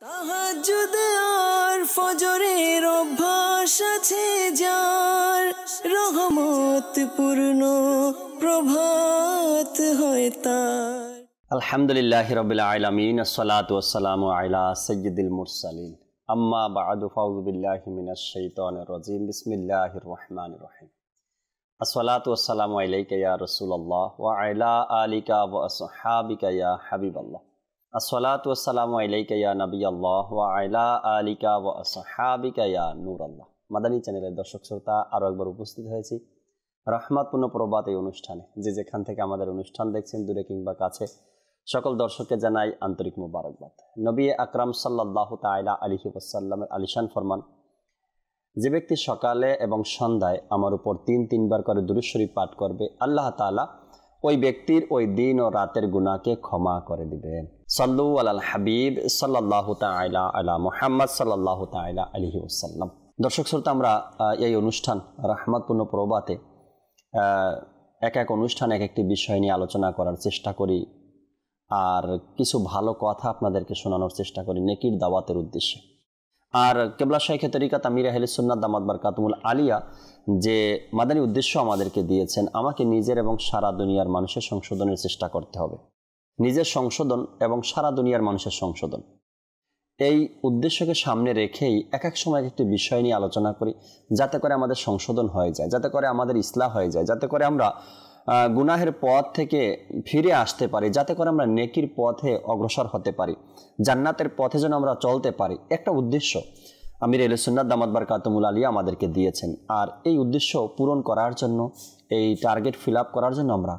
তাহাজ্জুদ আর ফজরের অভ্যাস আছে যার, রহমত পূর্ণ প্রভাত হয় তার। আলহামদুলিল্লাহি রাব্বিল আলামিন, আসসালাতু ওয়াসসালামু আলা সাইয়্যিদিল মুরসালিন, আম্মা বা'দু, ফাউযু বিল্লাহি মিনাশ শাইতানির রাজীম, বিসমিল্লাহির রহমানির রহিম। আসসালাতু ওয়াসসালামু আলাইকা ইয়া রাসূলুল্লাহ ওয়া আলা আলিকা ওয়া আসহাবিকা ইয়া হাবিবাল্লাহ। আসসালাতু ওয়াসসালামু আলাইকা ইয়া নবিয়াল্লাহ ওয়া আলা আলিকা ওয়া আসহাবিকা ইয়া নূরাল্লাহ। মাদানী চ্যানেলের দর্শক শ্রোতা, আরও একবার উপস্থিত হয়েছি রহমতপূর্ণ প্রভাত এই অনুষ্ঠানে। যে যেখান থেকে আমাদের অনুষ্ঠান দেখছেন, দূরে কিংবা কাছে, সকল দর্শককে জানাই আন্তরিক মুবারকবাদ। নবী আকরাম সাল্লাল্লাহু তাআলা আলাইহি ওয়াসাল্লামের আলিশান ফরমান, যে ব্যক্তি সকালে এবং সন্ধ্যায় আমার উপর তিনবার করে দুরূদ শরীফ পাঠ করবে, আল্লাহ তাআলা ওই ব্যক্তির ওই দিন ও রাতের গুনাহকে ক্ষমা করে দিবেন। সাল্লু আলাল হাবিব সাল্লাল্লাহু তাআলা আলা মুহাম্মদ সাল্লাল্লাহু তাআলা আলাইহি ওয়াসাল্লাম। দর্শক শ্রোতা, আমরা এই অনুষ্ঠান রহমতপূর্ণ প্রভাতে এক এক অনুষ্ঠান এক একটি বিষয় নিয়ে আলোচনা করার চেষ্টা করি, আর কিছু ভালো কথা আপনাদেরকে শোনানোর চেষ্টা করি নেকির দাওয়াতের উদ্দেশ্যে। আর কেবলা শাইখে তরিকাত আমির আহলে সুন্নাত দামাত বারকাতুহুল আলিয়া যে মাদানী উদ্দেশ্য আমাদেরকে দিয়েছেন, আমাকে নিজের এবং সারা দুনিয়ার মানুষের সংশোধনের চেষ্টা করতে হবে। নিজের সংশোধন এবং সারা দুনিয়ার মানুষের সংশোধন, এই উদ্দেশ্যকে সামনে রেখেই এক এক সময় একটি বিষয় নিয়ে আলোচনা করি, যাতে করে আমাদের সংশোধন হয়ে যায়, যাতে করে আমাদের ইসলাহ হয়ে যায়, যাতে করে আমরা গুনাহের পথ থেকে ফিরে আসতে পারি, যাতে করে আমরা নেকির পথে অগ্রসর হতে পারি, জান্নাতের পথে যেন আমরা চলতে পারি। একটা উদ্দেশ্য আমির আহলে সুন্নাত দামাত বারকাতুহুল আলিয়া আমাদেরকে দিয়েছেন। আর এই উদ্দেশ্য পূরণ করার জন্য, এই টার্গেট ফিল আপ করার জন্য আমরা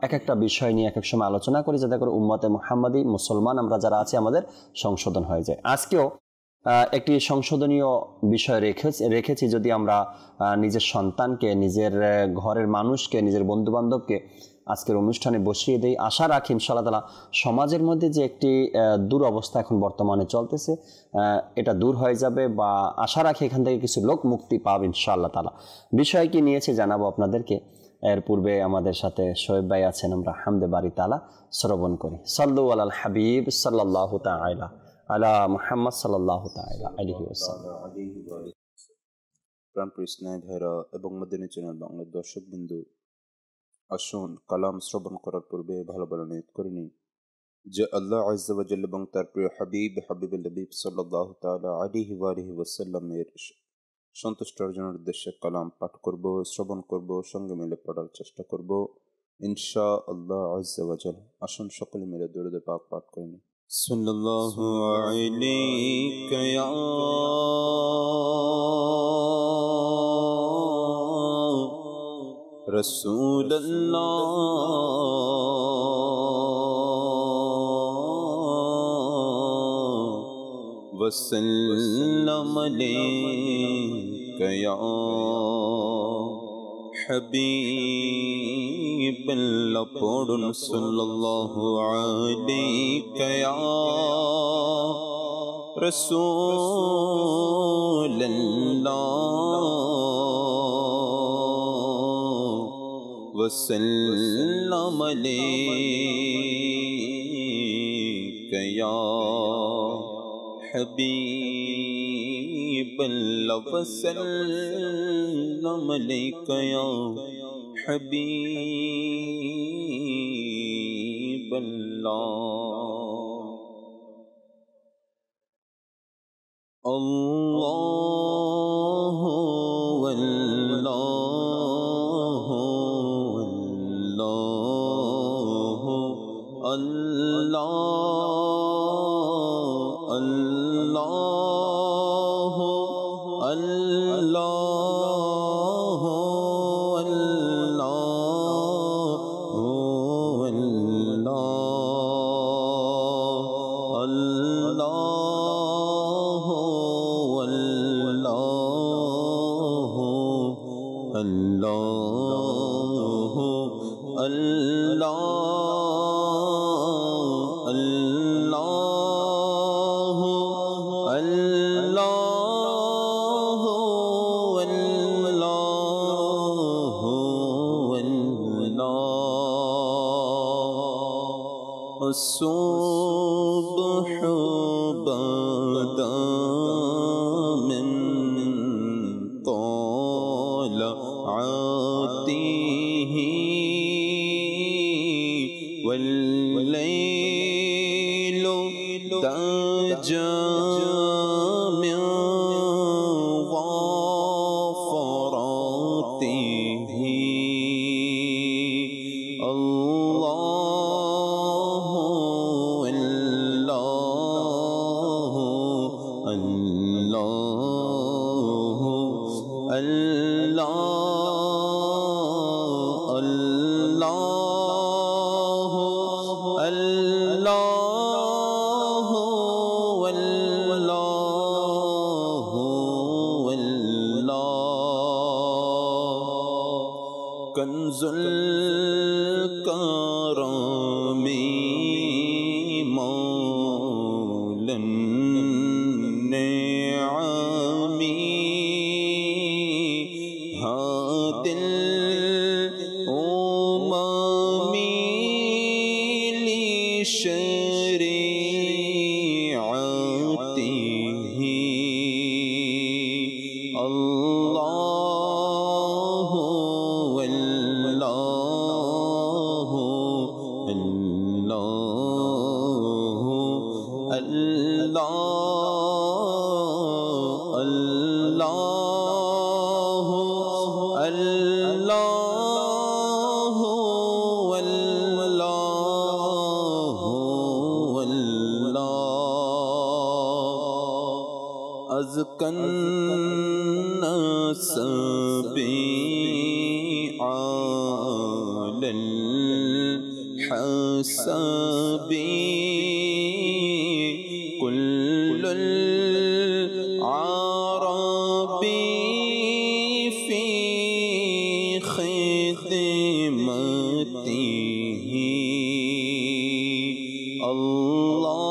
এক একটা বিষয় নিয়ে এক এক সময় আলোচনা করি, যাতে করে উম্মতে মুহাম্মাদি মুসলমান আমরা যারা আছি আমাদের সংশোধন হয়ে যায়। আজকেও একটি সংশোধনীয় বিষয় রেখেছি। যদি আমরা নিজের সন্তানকে, নিজের ঘরের মানুষকে, নিজের বন্ধুবান্ধবকে আজকের অনুষ্ঠানে বসিয়ে দেই, আশা রাখি ইনশাআল্লাহ তাআলা সমাজের মধ্যে যে একটি দুরবস্থা এখন বর্তমানে চলতেছে, এটা দূর হয়ে যাবে, বা আশা রাখি এখান থেকে কিছু লোক মুক্তি পাবে ইনশাআল্লাহ তাআলা। বিষয় কি নিয়েছে জানাবো আপনাদেরকে। এর পূর্বে আমাদের সাথে শোয়েব ভাই আছেন, আমরা হামদে বারি তাআলা শ্রবণ করি। সাল্লু আলাল হাবিব সাল্লাল্লাহু তাআলা আলা মুহাম্মদ সাল্লাল্লাহু তাআলা আলাইহি ওয়াসাল্লাম। প্রাণপ্রিয় স্নেহ ভাইরা এবং মাদানী চ্যানেল বাংলার দর্শকবৃন্দু, আসুন কালাম শ্রবণ করার পূর্বে ভালো ভালো নিয়ত করে নিই যে আল্লাহ আযজা ওয়া জাল্লা এবং তার প্রিয় হাবিবুল নবী সাল্লাল্লাহু তাআলা আলাইহি ওয়াসাল্লামের সন্তুষ্ট অর্জনের উদ্দেশ্যে কালাম পাঠ করব, শ্রবণ করব, সঙ্গে মিলে পড়ার চেষ্টা করব ইনশাআল্লাহ আযজা ওয়া জাল্লা। আসুন সকলে মিলে দরুদ পাক পাঠ করে নিই। সাল্লাল্লাহু আলাইকা ইয়া রাসূলুল্লাহ ওয়া সাল্লাম আলাইকা ইয়া হাবিবাল্লাহ। পড়ুন সাল্লাল্লাহু আলাইকা ইয়া রাসূলুল্লাহ ওয়া সাল্লাম আলাইকা ইয়া হাবিবাল্লাহ ওয়া সাল্লাম আলাইকা ইয়া হাবিবাল্লাহ। আল্লাহু আল্লাহু আল্লাহু আল্লাহ আল্লাহু আল্লাহু الصبح بدا من طلعته والليل دجى من ظفراته الله الله الله كنز الكرم مولى النعم هادي الأمم لشريعته الله والله الله الله الله الله والله والله أزكى الناس على الحساب كل العرب في خدمته الله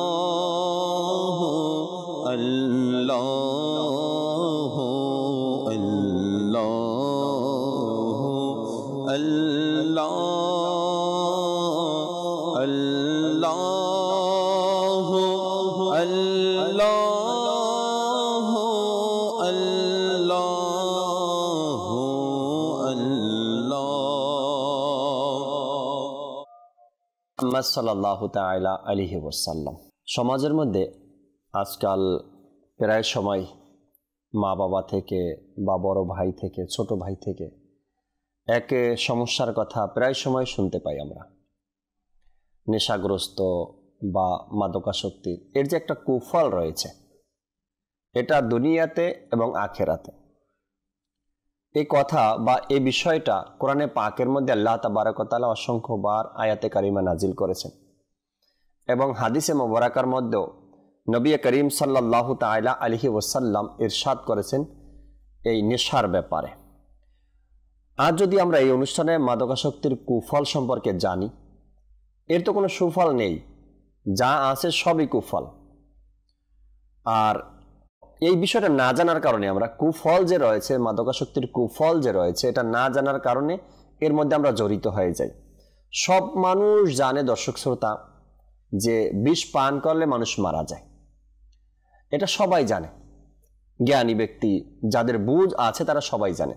الله الله الله الله الله মুহাম্মদ সাল্লাল্লাহু তাআলা আলাইহি ওয়াসাল্লাম। সমাজের মধ্যে আজকাল প্রায় সময় মা বাবা থেকে বা বড় ভাই থেকে ছোট ভাই থেকে এক সমস্যার কথা প্রায় সময় শুনতে পাই আমরা। নেশাগ্রস্ত বা মাদকাসক্তির এর যে একটা কুফল রয়েছে, এটা দুনিয়াতে এবং আখেরাতে। এই কথা বা এই বিষয়টা কোরআনে পাকের মধ্যে আল্লাহ তাবারক ওয়া তাআলা অসংখ্যবার আয়াতে কারিমা নাজিল করেছেন এবং হাদিসে মুবারাকার মধ্যেও নবী করিম সাল্লাল্লাহু তাআলা আলাইহি ওয়াসাল্লাম ইরশাদ করেছেন এই নেশার ব্যাপারে। আজ যদি আমরা এই অনুষ্ঠানে মাদকাসক্তির কুফল সম্পর্কে জানি, এর তো কোনো সুফল নেই, যা আছে সবই কুফল। আর এই বিষয়টা না জানার কারণে আমরা কুফল যে রয়েছে, মাদকাসক্তির কুফল যে রয়েছে, এটা না জানার কারণে এর মধ্যে আমরা জড়িত হয়ে যাই। সব মানুষ জানে, দর্শক শ্রোতা, যে বিষ পান করলে মানুষ মারা যায়। এটা সবাই জানে, জ্ঞানী ব্যক্তি যাদের বুঝ আছে তারা সবাই জানে।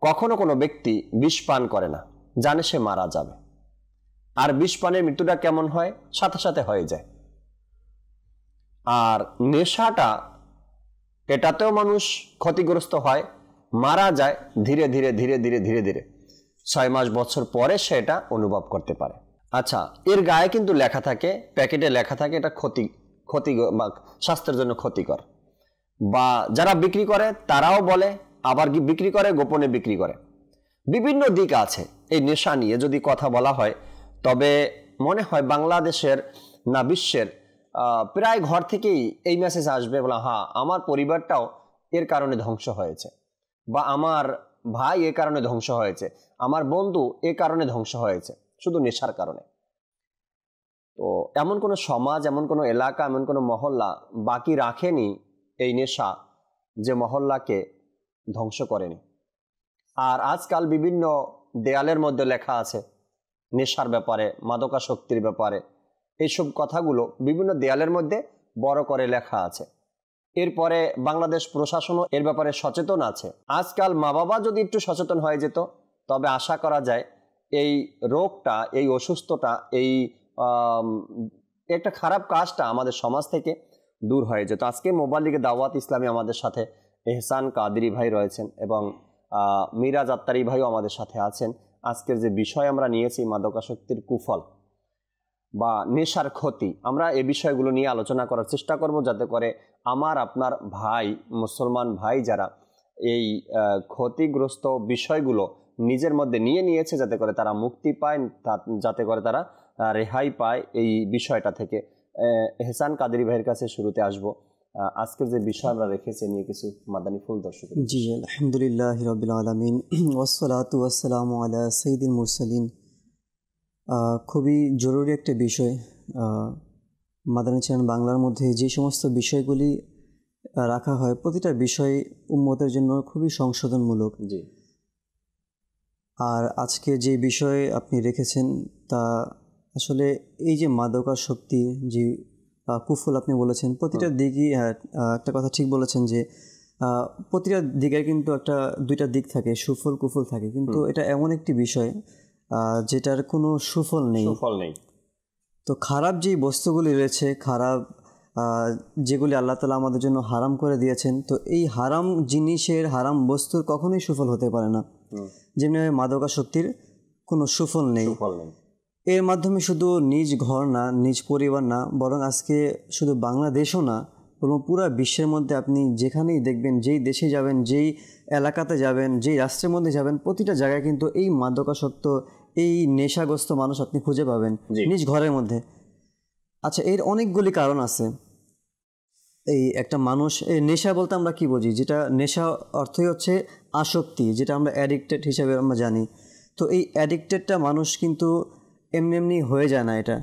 কখনো কোনো ব্যক্তি বিষ পান করে না, জানে সে মারা যাবে। আর বিষ পানের মৃত্যুটা কেমন হয়? সাথে সাথে হয়ে যায়। আর নেশাটা, এটাতেও মানুষ ক্ষতিগ্রস্ত হয়, মারা যায় ধীরে ধীরে ধীরে ধীরে ধীরে ধীরে 6 মাস বছর পরে সেটা অনুভব করতে পারে। আচ্ছা, এর গায়ে কিন্তু লেখা থাকে, প্যাকেটে লেখা থাকে এটা ক্ষতি বা স্বাস্থ্যের জন্য ক্ষতিকর। বা যারা বিক্রি করে তারাও বলে, আবার বিক্রি করে গোপনে বিক্রি করে। বিভিন্ন দিক আছে এই নেশা নিয়ে যদি কথা বলা হয়, তবে মনে হয় বাংলাদেশের না বিশ্বের প্রায় ঘর থেকেই এই মেসেজ আসবে, বলা হ্যাঁ আমার পরিবারটাও এর কারণে ধ্বংস হয়েছে, বা আমার ভাই এ কারণে ধ্বংস হয়েছে, আমার বন্ধু এ কারণে ধ্বংস হয়েছে, শুধু নেশার কারণে। তো এমন কোনো সমাজ, এমন কোনো এলাকা, এমন কোনো মহল্লা বাকি রাখেনি এই নেশা যে মহল্লাকে ধ্বংস করেনি। আর আজকাল বিভিন্ন দেয়ালের মধ্যে লেখা আছে নেশার ব্যাপারে, মাদকাসক্তির ব্যাপারে, এইসব কথাগুলো বিভিন্ন দেয়ালের মধ্যে বড় করে লেখা আছে। এরপরে বাংলাদেশ প্রশাসনও এর ব্যাপারে সচেতন আছে। আজকাল মা বাবা যদি একটু সচেতন হয়ে যেত, তবে আশা করা যায় এই রোগটা, এই অসুস্থতা, এই একটা খারাপ কাজটা আমাদের সমাজ থেকে দূর হয়ে যেত। আজকে মোবাইল লিগে দাওয়াত ইসলামী আমাদের সাথে এহসান কাদেরী ভাই রয়েছেন এবং মিরাজ আত্তারি ভাইও আমাদের সাথে আছেন। আজকের যে বিষয় আমরা নিয়েছি মাদকাসক্তির কুফল বা নেশার ক্ষতি, আমরা এই বিষয়গুলো নিয়ে আলোচনা করার চেষ্টা করব, যাতে করে আমার আপনার ভাই, মুসলমান ভাই যারা এই ক্ষতিগ্রস্ত বিষয়গুলো নিজের মধ্যে নিয়ে নিয়েছে, যাতে করে তারা মুক্তি পায়, যাতে করে তারা রেহাই পায় এই বিষয়টা থেকে। এহসান কাদেরী ভাইয়ের কাছে শুরুতে আসব। আজকের যে বিষয় আমরা রেখেছি নিয়ে কিছু মাদানী ফুল দর্শক। জি, আলহামদুলিল্লাহি রাব্বিল আলামিন ওয়াসসালাতু ওয়াসসালামু আলা সাইয়্যিদিল মুরসালিন। খুবই জরুরি একটা বিষয়। মাদানী চ্যানেল বাংলার মধ্যে যে সমস্ত বিষয়গুলি রাখা হয়, প্রতিটা বিষয় উম্মতের জন্য খুবই সংশোধনমূলক। জি। আর আজকে যে বিষয় আপনি রেখেছেন তা আসলে এই যে মাদকাসক্তি, যে কুফল আপনি বলেছেন, প্রতিটা দিকই, একটা কথা ঠিক বলেছেন যে প্রতিটা দিকের কিন্তু দুইটা দিক থাকে, সুফল কুফল থাকে, কিন্তু এটা এমন একটি বিষয় যেটার কোনো সুফল নেই। তো খারাপ যে বস্তুগুলি রয়েছে, খারাপ যেগুলি আল্লাহ তাআলা আমাদের জন্য হারাম করে দিয়েছেন, তো এই হারাম জিনিসের, হারাম বস্তুর কখনোই সুফল হতে পারে না। যেমনি মাদকাসক্তির কোনো সুফল নেই। এর মাধ্যমে শুধু নিজ ঘর না, নিজ পরিবার না, বরং আজকে শুধু বাংলাদেশও না, বরং পুরো বিশ্বের মধ্যে আপনি যেখানেই দেখবেন, যেই দেশে যাবেন, যেই এলাকাতে যাবেন, যেই রাষ্ট্রের মধ্যে যাবেন, প্রতিটা জায়গায় কিন্তু এই মাদকাসক্ত, এই নেশাগ্রস্ত মানুষ আপনি খুঁজে পাবেন নিজ ঘরের মধ্যে। আচ্ছা, এর অনেকগুলি কারণ আছে। এই একটা মানুষ, এই নেশা বলতে আমরা কি বুঝি? যেটা নেশা অর্থই হচ্ছে আসক্তি, যেটা আমরা অ্যাডিক্টেড হিসাবে আমরা জানি। তো এই অ্যাডিক্টেডটা মানুষ কিন্তু এমনি এমনি হয়ে যায় না এটা।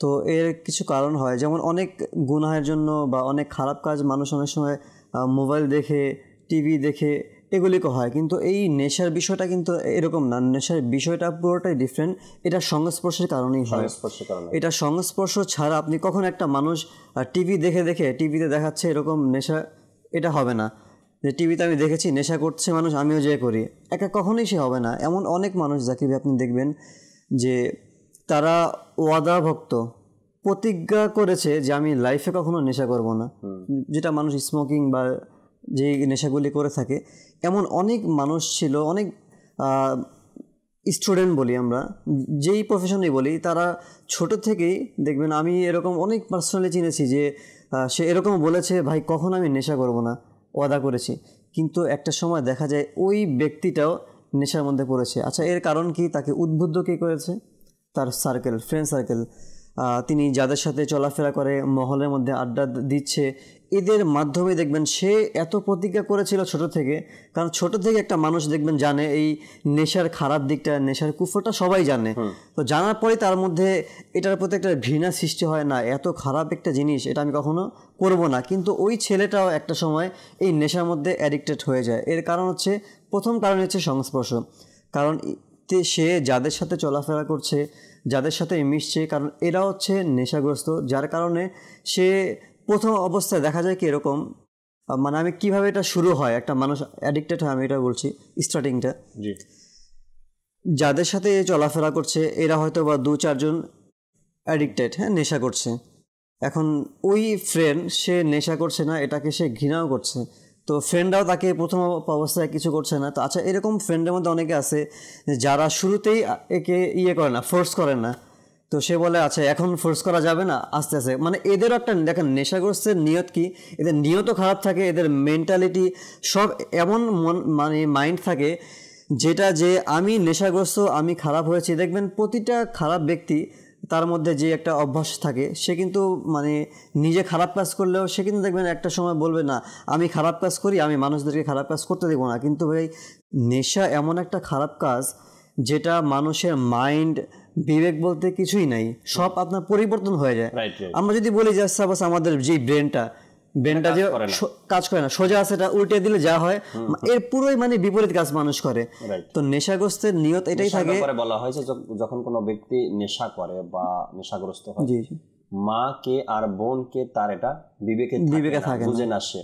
তো এর কিছু কারণ হয়, যেমন অনেক গুনাহের জন্য বা অনেক খারাপ কাজ মানুষ অনেক সময় মোবাইল দেখে, টিভি দেখে, এগুলিকে হয়। কিন্তু এই নেশার বিষয়টা কিন্তু এরকম না। নেশার বিষয়টা পুরোটাই ডিফারেন্ট। এটা সংস্পর্শের কারণেই হয়। এটা সংস্পর্শ ছাড়া আপনি কখন একটা মানুষ টিভি দেখে দেখে, টিভিতে দেখাচ্ছে এরকম নেশা, এটা হবে না। যে টিভিতে আমি দেখেছি নেশা করছে মানুষ, আমিও যে করি, কখনোই সে হবে না। এমন অনেক মানুষ যাকে আপনি দেখবেন যে তারা ওয়াদাভক্ত, প্রতিজ্ঞা করেছে যে আমি লাইফে কখনো নেশা করব না, যেটা মানুষ স্মোকিং বা যে নেশাগুলি করে থাকে। এমন অনেক মানুষ ছিল, অনেক স্টুডেন্ট বলি আমরা, যেই প্রফেশনেই বলি, তারা ছোট থেকেই দেখবেন, আমি এরকম অনেক পার্সোনালি চিনেছি যে সে এরকম বলেছে, ভাই কখনো আমি নেশা করব না, ওয়াদা করেছি, কিন্তু একটা সময় দেখা যায় ওই ব্যক্তিটাও নেশার মধ্যে পড়েছে। আচ্ছা, এর কারণ কি? তাকে উদ্বুদ্ধ কে করেছে? তার সার্কেল, ফ্রেন্ড সার্কেল, তিনি যাদের সাথে চলাফেরা করে, মহলের মধ্যে আড্ডা দিচ্ছে, এদের মাধ্যমে দেখবেন সে এত প্রতিজ্ঞা করেছিল ছোট থেকে। কারণ ছোট থেকে একটা মানুষ দেখবেন জানে এই নেশার খারাপ দিকটা, নেশার কুফরটা সবাই জানে। তো জানার পরে তার মধ্যে এটার প্রতি একটা ঘৃণা সৃষ্টি হয়, না এত খারাপ একটা জিনিস, এটা আমি কখনো করব না। কিন্তু ওই ছেলেটাও একটা সময় এই নেশার মধ্যে অ্যাডিক্টেড হয়ে যায়। এর কারণ হচ্ছে, প্রথম কারণ হচ্ছে সংস্পর্শ। কারণ সে যাদের সাথে চলাফেরা করছে, যাদের সাথে মিশছে, কারণ এরা হচ্ছে নেশাগ্রস্ত, যার কারণে সে প্রথম অবস্থায় দেখা যায় কি এরকম, মানে আমি কিভাবে এটা শুরু হয়, একটা মানুষ অ্যাডিক্টেড হয়, আমি এটা বলছি স্টার্টিংটা। যাদের সাথে চলাফেরা করছে এরা হয়তো বা 2-4 জন অ্যাডিক্টেড, হ্যাঁ, নেশা করছে। এখন ওই ফ্রেন্ড, সে নেশা করছে না, এটাকে সে ঘৃণাও করছে, তো ফ্রেন্ডরাও তাকে প্রথম অবস্থায় কিছু করছে না। তো আচ্ছা, এরকম ফ্রেন্ডের মধ্যে অনেকে আছে যারা শুরুতেই একে করে না, ফোর্স করে না। তো সে বলে আচ্ছা এখন ফোর্স করা যাবে না, আস্তে আস্তে, মানে এদেরও একটা দেখেন নেশাগ্রস্তের নিয়ত কি, এদের নিয়তও খারাপ থাকে, এদের মেন্টালিটি সব এমন মানে মাইন্ড থাকে যেটা, যে আমি নেশাগ্রস্ত, আমি খারাপ হয়েছি। দেখবেন প্রতিটা খারাপ ব্যক্তি তার মধ্যে যে একটা অভ্যাস থাকে, সে কিন্তু মানে নিজে খারাপ কাজ করলেও সে কিন্তু দেখবেন একটা সময় বলবে না আমি খারাপ কাজ করি, আমি মানুষদেরকে খারাপ কাজ করতে দেবো না। কিন্তু ভাই নেশা এমন একটা খারাপ কাজ যেটা মানুষের মাইন্ড, বিবেক বলতে কিছুই নাই, সব আপনার পরিবর্তন হয়ে যায়। আমরা যদি বলি যে সাপোজ আমাদের যে ব্রেনটা যে কাজ করে না, সোজা আছে, এটা উল্টে দিলে যা হয়, এর পুরোই মানে বিপরীত কাজ মানুষ করে। তো নেশাগ্রস্তের নিয়ত এটাই থাকে। বলা হয়েছে যখন কোনো ব্যক্তি নেশা করে বা নেশাগ্রস্ত হয়, মাকে আর বোনকে তার এটা বিবেকে থাকে না। বুঝে না সে।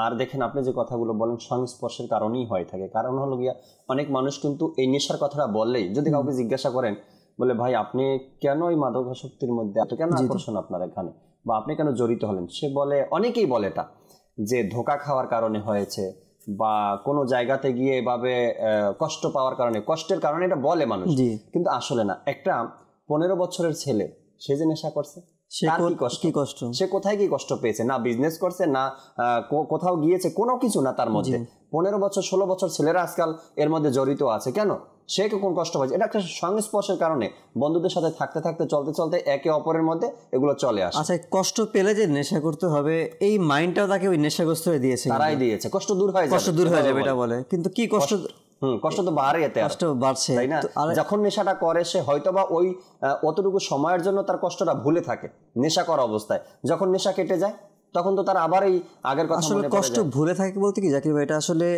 আর দেখেন আপনি যে কথাগুলো বলেন সংস্পর্শের কারণেই হয়ে থাকে। কারণ হলো গিয়া অনেক মানুষ কিন্তু এই নেশার কথাটা বললেই যদি কাউকে জিজ্ঞাসা করেন, বলে ভাই আপনি কেন এই মাদকাসক্তির মধ্যে এত কেন আকর্ষণ আপনার এখানে, বা আপনি কেন জড়িত হলেন, সে বলে, অনেকেই বলে এটা যে ধোঁকা খাওয়ার কারণে হয়েছে, বা কোনো জায়গাতে গিয়ে এভাবে কষ্ট পাওয়ার কারণে, কষ্টের কারণে এটা বলে মানুষ। কিন্তু আসলে না। একটা 15 বছরের ছেলে সে যে নেশা করছে, সে কোথায় কি কষ্ট পেয়েছে? না বিজনেস করছে, না কোথাও গিয়েছে, কোনো কিছু না তার মধ্যে। 15 বছর 16 বছর ছেলেরা আজকাল এর মধ্যে জড়িত আছে। কেন? সে কোন কষ্ট পাচ্ছে? এটা একটা সংস্পর্শের কারণে, বন্ধুদের সাথে থাকতে থাকতে চলতে চলতে একে অপরের মধ্যে এগুলো চলে আসে। আচ্ছা, কষ্ট পেলে যে নেশা করতে হবে এই মাইন্ডটাও তাকে ওই নেশাগ্রস্ত হয়ে দিয়েছে, তারাই দিয়েছে। কষ্ট দূর হয়ে যাবে এটা বলে, কিন্তু কি কষ্ট, কষ্ট তো বাড়ছে, তাই না? যখন নেশাটা করে সে হয়তোবা ওই অতটুকু সময়ের জন্য তার কষ্টটা ভুলে থাকে নেশা করা অবস্থায়। যখন নেশা কেটে যায় তখন তো তার আবার এই আগের কথা মনে পড়ে যায়। কষ্ট ভুলে থাকে বলতে কি জাকির ভাই, এটা আসলে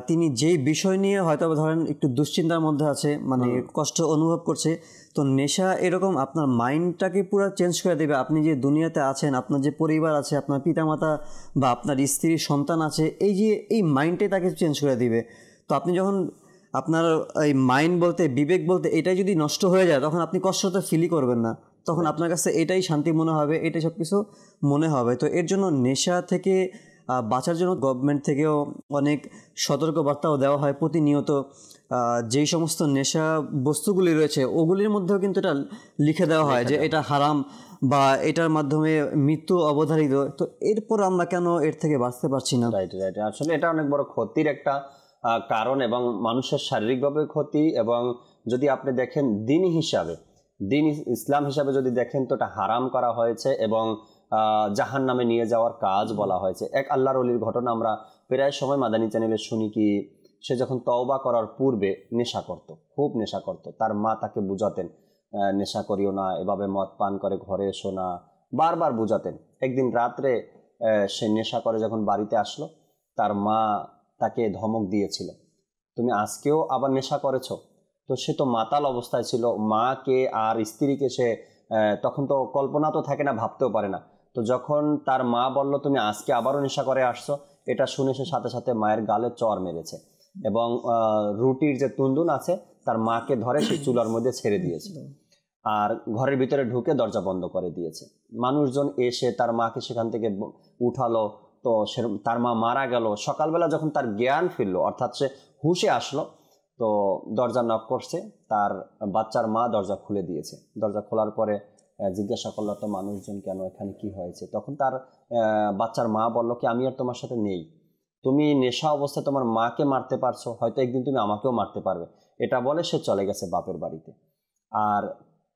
তিনি যেই বিষয় নিয়ে হয়তো ধরেন একটু দুশ্চিন্তার মধ্যে আছে, মানে কষ্ট অনুভব করছে, তো নেশা এরকম আপনার মাইন্ডটাকে পুরো চেঞ্জ করে দেবে। আপনি যে দুনিয়াতে আছেন, আপনার যে পরিবার আছে, আপনার পিতামাতা বা আপনার স্ত্রী সন্তান আছে, এই মাইন্ডটাই তাকে চেঞ্জ করে দিবে। তো আপনি যখন আপনার এই মাইন্ড বলতে, বিবেক বলতে এটাই যদি নষ্ট হয়ে যায়, তখন আপনি কষ্টটা ফিলই করবেন না, তখন আপনার কাছে এটাই শান্তি মনে হবে, এটাই সব কিছু মনে হবে। তো এর জন্য নেশা থেকে বাঁচার জন্য গভর্নমেন্ট থেকেও অনেক সতর্কবার্তাও দেওয়া হয় প্রতিনিয়ত। যেই সমস্ত নেশা বস্তুগুলি রয়েছে ওগুলির মধ্যেও কিন্তু এটা লিখে দেওয়া হয় যে এটা হারাম বা এটার মাধ্যমে মৃত্যু অবধারিত। তো এরপর আমরা কেন এর থেকে বাঁচতে পারছি না? রাইট। আসলে এটা অনেক বড় ক্ষতির একটা কারণ, এবং মানুষের শারীরিকভাবে ক্ষতি। এবং যদি আপনি দেখেন দিনী হিসাবে, ইসলাম হিসাবে যদি দেখেন, তো এটা হারাম করা হয়েছে এবং জাহান নামে নিয়ে যাওয়ার কাজ বলা হয়েছে। এক আল্লাহর ওলির ঘটনা আমরা প্রায় সময় মাদানী চ্যানেলে শুনি কি, সে যখন তওবা করার পূর্বে নেশা করত, খুব নেশা করত। তার মা তাকে বুঝাতেন নেশা করিও না, এভাবে মদ পান করে ঘরে এসো না, বারবার বুঝাতেন। একদিন রাত্রে সে নেশা করে যখন বাড়িতে আসলো, তার মা তাকে ধমক দিয়েছিল, তুমি আজকেও আবার নেশা করেছো। তো সে তো মাতাল অবস্থায় ছিল, মাকে আর স্ত্রীকে সে তখন তো কল্পনা তো থাকে না, ভাবতেও পারে না। তো যখন তার মা বলল তুমি আজকে আবারও নেশা করে আসছো, এটা শুনে সে সাথে সাথে মায়ের গালে চড় মেরেছে এবং রুটির যে তুন্দুন আছে তার মাকে ধরে সেই চুলার মধ্যে ছেড়ে দিয়েছে, আর ঘরের ভিতরে ঢুকে দরজা বন্ধ করে দিয়েছে। মানুষজন এসে তার মাকে সেখান থেকে উঠালো, তো তার মা মারা গেল। সকালবেলা যখন তার জ্ঞান ফিরলো, অর্থাৎ সে হুঁশে আসলো, তো দরজা নক করছে, তার বাচ্চার মা দরজা খুলে দিয়েছে। দরজা খোলার পরে জিজ্ঞাসা করলো, তো মানুষজন কেন, এখানে কি হয়েছে? তখন তার বাচ্চার মা বলল কি, আমি আর তোমার সাথে নেই, তুমি নেশা অবস্থায় তোমার মাকে মারতে পারছো, হয়তো একদিন তুমি আমাকেও মারতে পারবে। এটা বলে সে চলে গেছে বাপের বাড়িতে। আর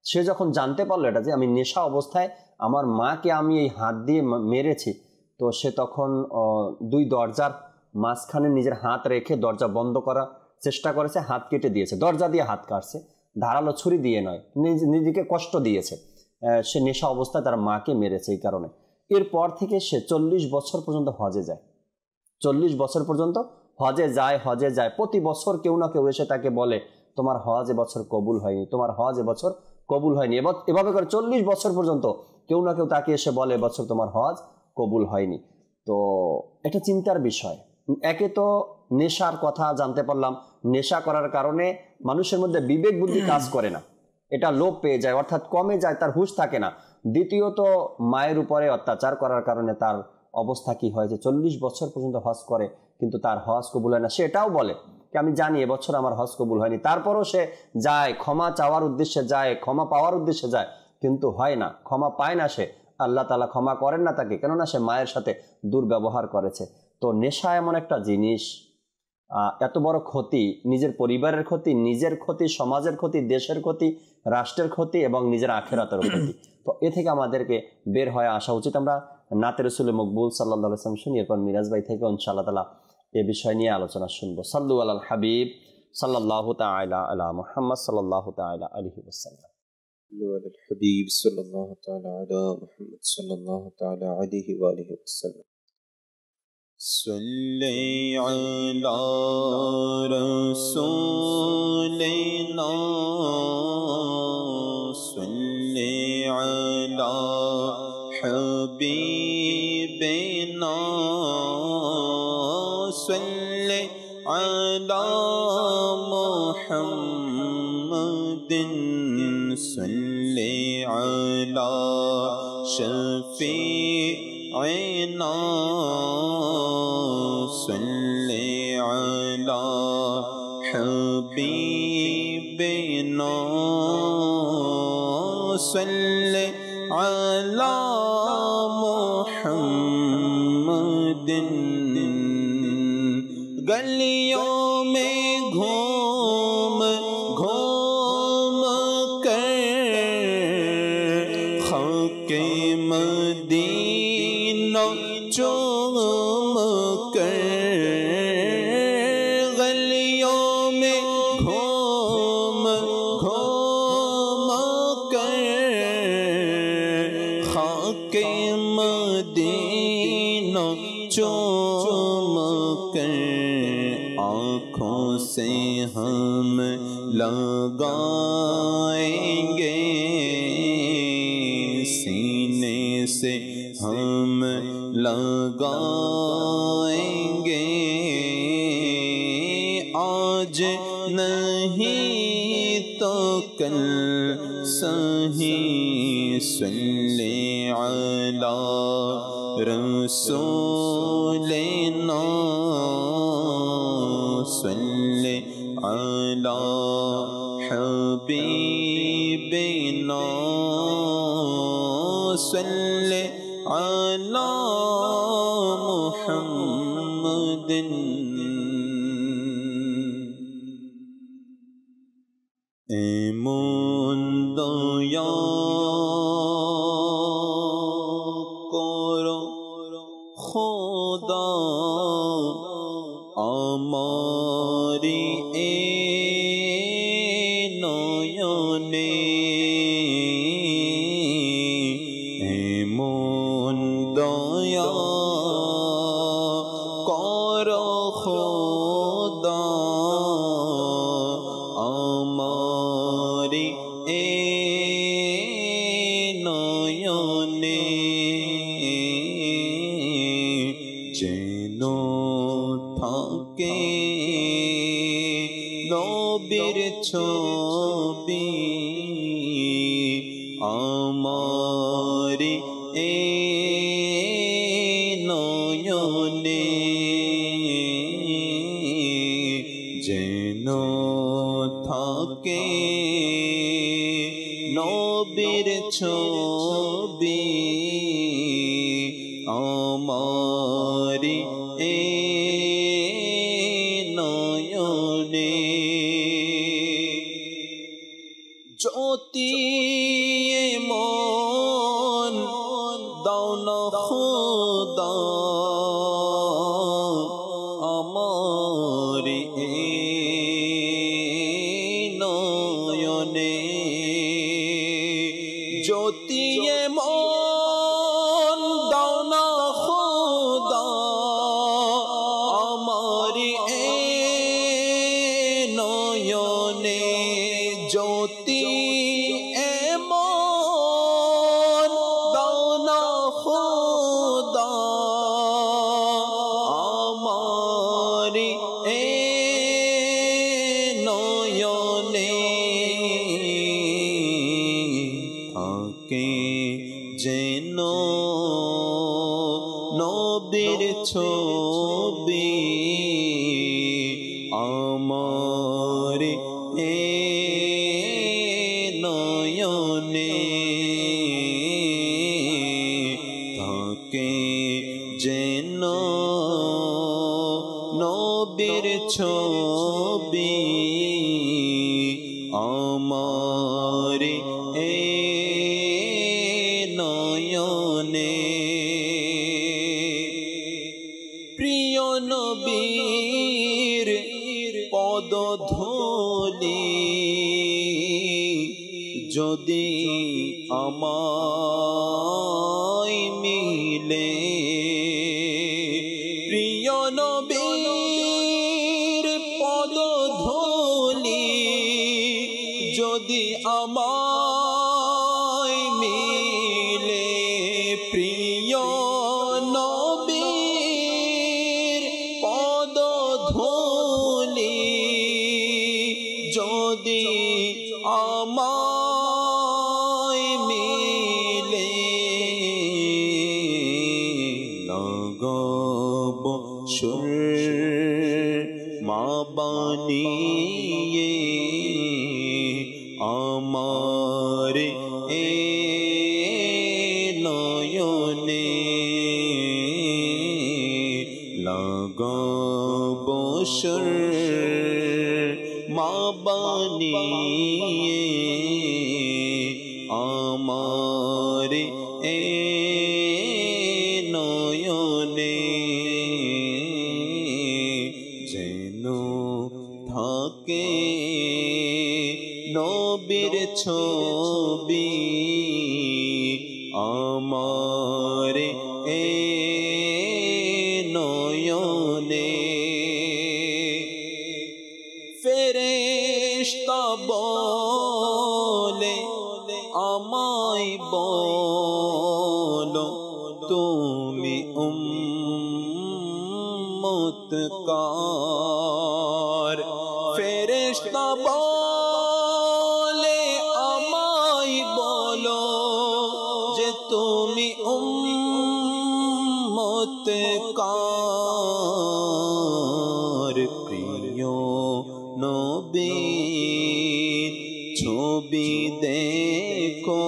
সে যখন জানতে পারলো এটা যে আমি নেশা অবস্থায় আমার মাকে আমি এই হাত দিয়ে মেরেছি, তো সে তখন দুই দরজার মাঝখানে নিজের হাত রেখে দরজা বন্ধ করার চেষ্টা করেছে, হাত কেটে দিয়েছে, দরজা দিয়ে হাত কাটছে, ধারালো ছুরি দিয়ে নয়, নিজেকে কষ্ট দিয়েছে। সে নেশা অবস্থায় তার মাকে মেরেছে এই কারণে। এরপর থেকে সে 40 বছর পর্যন্ত হজে যায়, 40 বছর পর্যন্ত হজে যায়। প্রতি বছর কেউ না কেউ এসে তাকে বলে তোমার হজ এবছর কবুল হয়নি, তোমার হজ এবছর কবুল হয়নি। এভাবে করে 40 বছর পর্যন্ত কেউ না কেউ তাকে এসে বলে এবছর তোমার হজ কবুল হয়নি। তো এটা চিন্তার বিষয়। একে তো নেশার কথা জানতে পারলাম, নেশা করার কারণে মানুষের মধ্যে বিবেক বুদ্ধি কাজ করে না, এটা লোপ পেয়ে যায়, অর্থাৎ কমে যায়, তার হুঁশ থাকে না। দ্বিতীয়ত মায়ের উপরে অত্যাচার করার কারণে তার অবস্থা কি হয়েছে, 40 বছর পর্যন্ত হজ করে কিন্তু তার হজ কবুল হয় না। সে এটাও বলে যে আমি জানি এবছর আমার হজ কবুল হয়নি, তারপরও সে যায়, ক্ষমা চাওয়ার উদ্দেশ্যে যায়, ক্ষমা পাওয়ার উদ্দেশ্যে যায়, কিন্তু হয় না, ক্ষমা পায় না সে। আল্লাহ তাআলা ক্ষমা করেন না তাকে, কেননা সে মায়ের সাথে দুর্ব্যবহার করেছে। তো নেশা এমন একটা জিনিস, এত বড় ক্ষতি, নিজের পরিবারের ক্ষতি, নিজের ক্ষতি, সমাজের ক্ষতি, দেশের ক্ষতি, রাষ্ট্রের ক্ষতি এবং নিজের আখিরাতের ক্ষতি। তো এ থেকে আমাদেরকে বের হয়ে আসা উচিত। আমরা নাতে রসুল মকবুল সাল্লাল্লাহু আলাইহি ওয়াসাল্লাম শুনি, এরপর মিরাজ ভাই থেকে ইনশাআল্লাহ তাআলা এ বিষয় নিয়ে আলোচনা শুনবো। সাল্লু আলাল হাবিব সাল্লাল্লাহু তাআলা আলা মুহাম্মদ সাল্লাল্লাহু তাআলা আলাইহি ওয়াসাল্লাম। আলাল হাবিব সাল্লাল্লাহু তাআলা আলা মুহাম্মদ সাল্লাল্লাহু তাআলা আলাইহি ওয়া আলিহি ওয়াসাল্লাম। صلی علی رسولنا صلی علی على حبيبنا صل على محمد صل على شفيعنا صل على حبيبنا صل على محمد گلیوں میں گھوم گھوم کر خاک مدینہ چوم کر گلیوں میں گھوم گھوم کر خاک مدینہ چوم کر آنکھوں سے ہم لگائیں گے سینے سے ہم لگائیں گے آج نہیں تو کل صحیح صلی علی رسولنا صلی علی حبیبنا صلی علی محمد এমন দয়া করো খোদা আমারি এ নয়নে এমন দয়া করো খোদা আমারি এ নয়নে যেন থাকে নবীর ছবি আমারি এ নয়নে যেন থাকে নবীর ছবি আমারি এ নয়নে জ্যোতি মন দাও না খোদা আমারি এ নয়নে জ্যোতি মন দাও না খোদা আমারি এ নয়নে জ্যোতি এমন দাও না খোদা আমারি এ নয়নে থাকে যেন নবীর ছবি আমার এ নয়নে থাকে যেন নবীর ছবি আমার এ নয়নে প্রিয় নবীর পদধূলি যদি আমায় মিলে প্রিয় নবীর পদধূলি যদি আমায় মিলে যদি আমায় মিলে লাগাব সুরমা বানিয়ে আমার এ নয়নে লাগাব সুরমা বানিয়ে আমার এ নয়নে যেন থাকে নবীর ছবি আমার এ নয়নে ফেরেশতা বলে আমায় বলো তুমি উম্মত কার ফেরেশতা বলে আমায় বলো যে তুমি উম্মত কার প্রিয় নবীর ছবি দেখো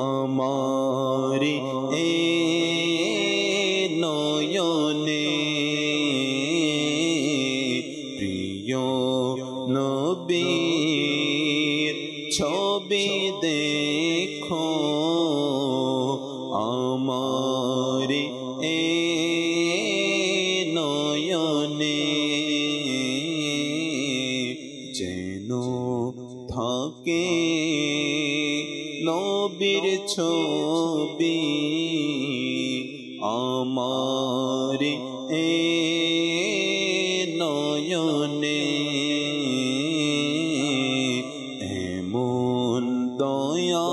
আমার এ নয়নে প্রিয় নবীর ছবি দেখো আমার এ নয়নে যেন থাকে নবীর ছবি আমার এ নয়নে এমন দয়া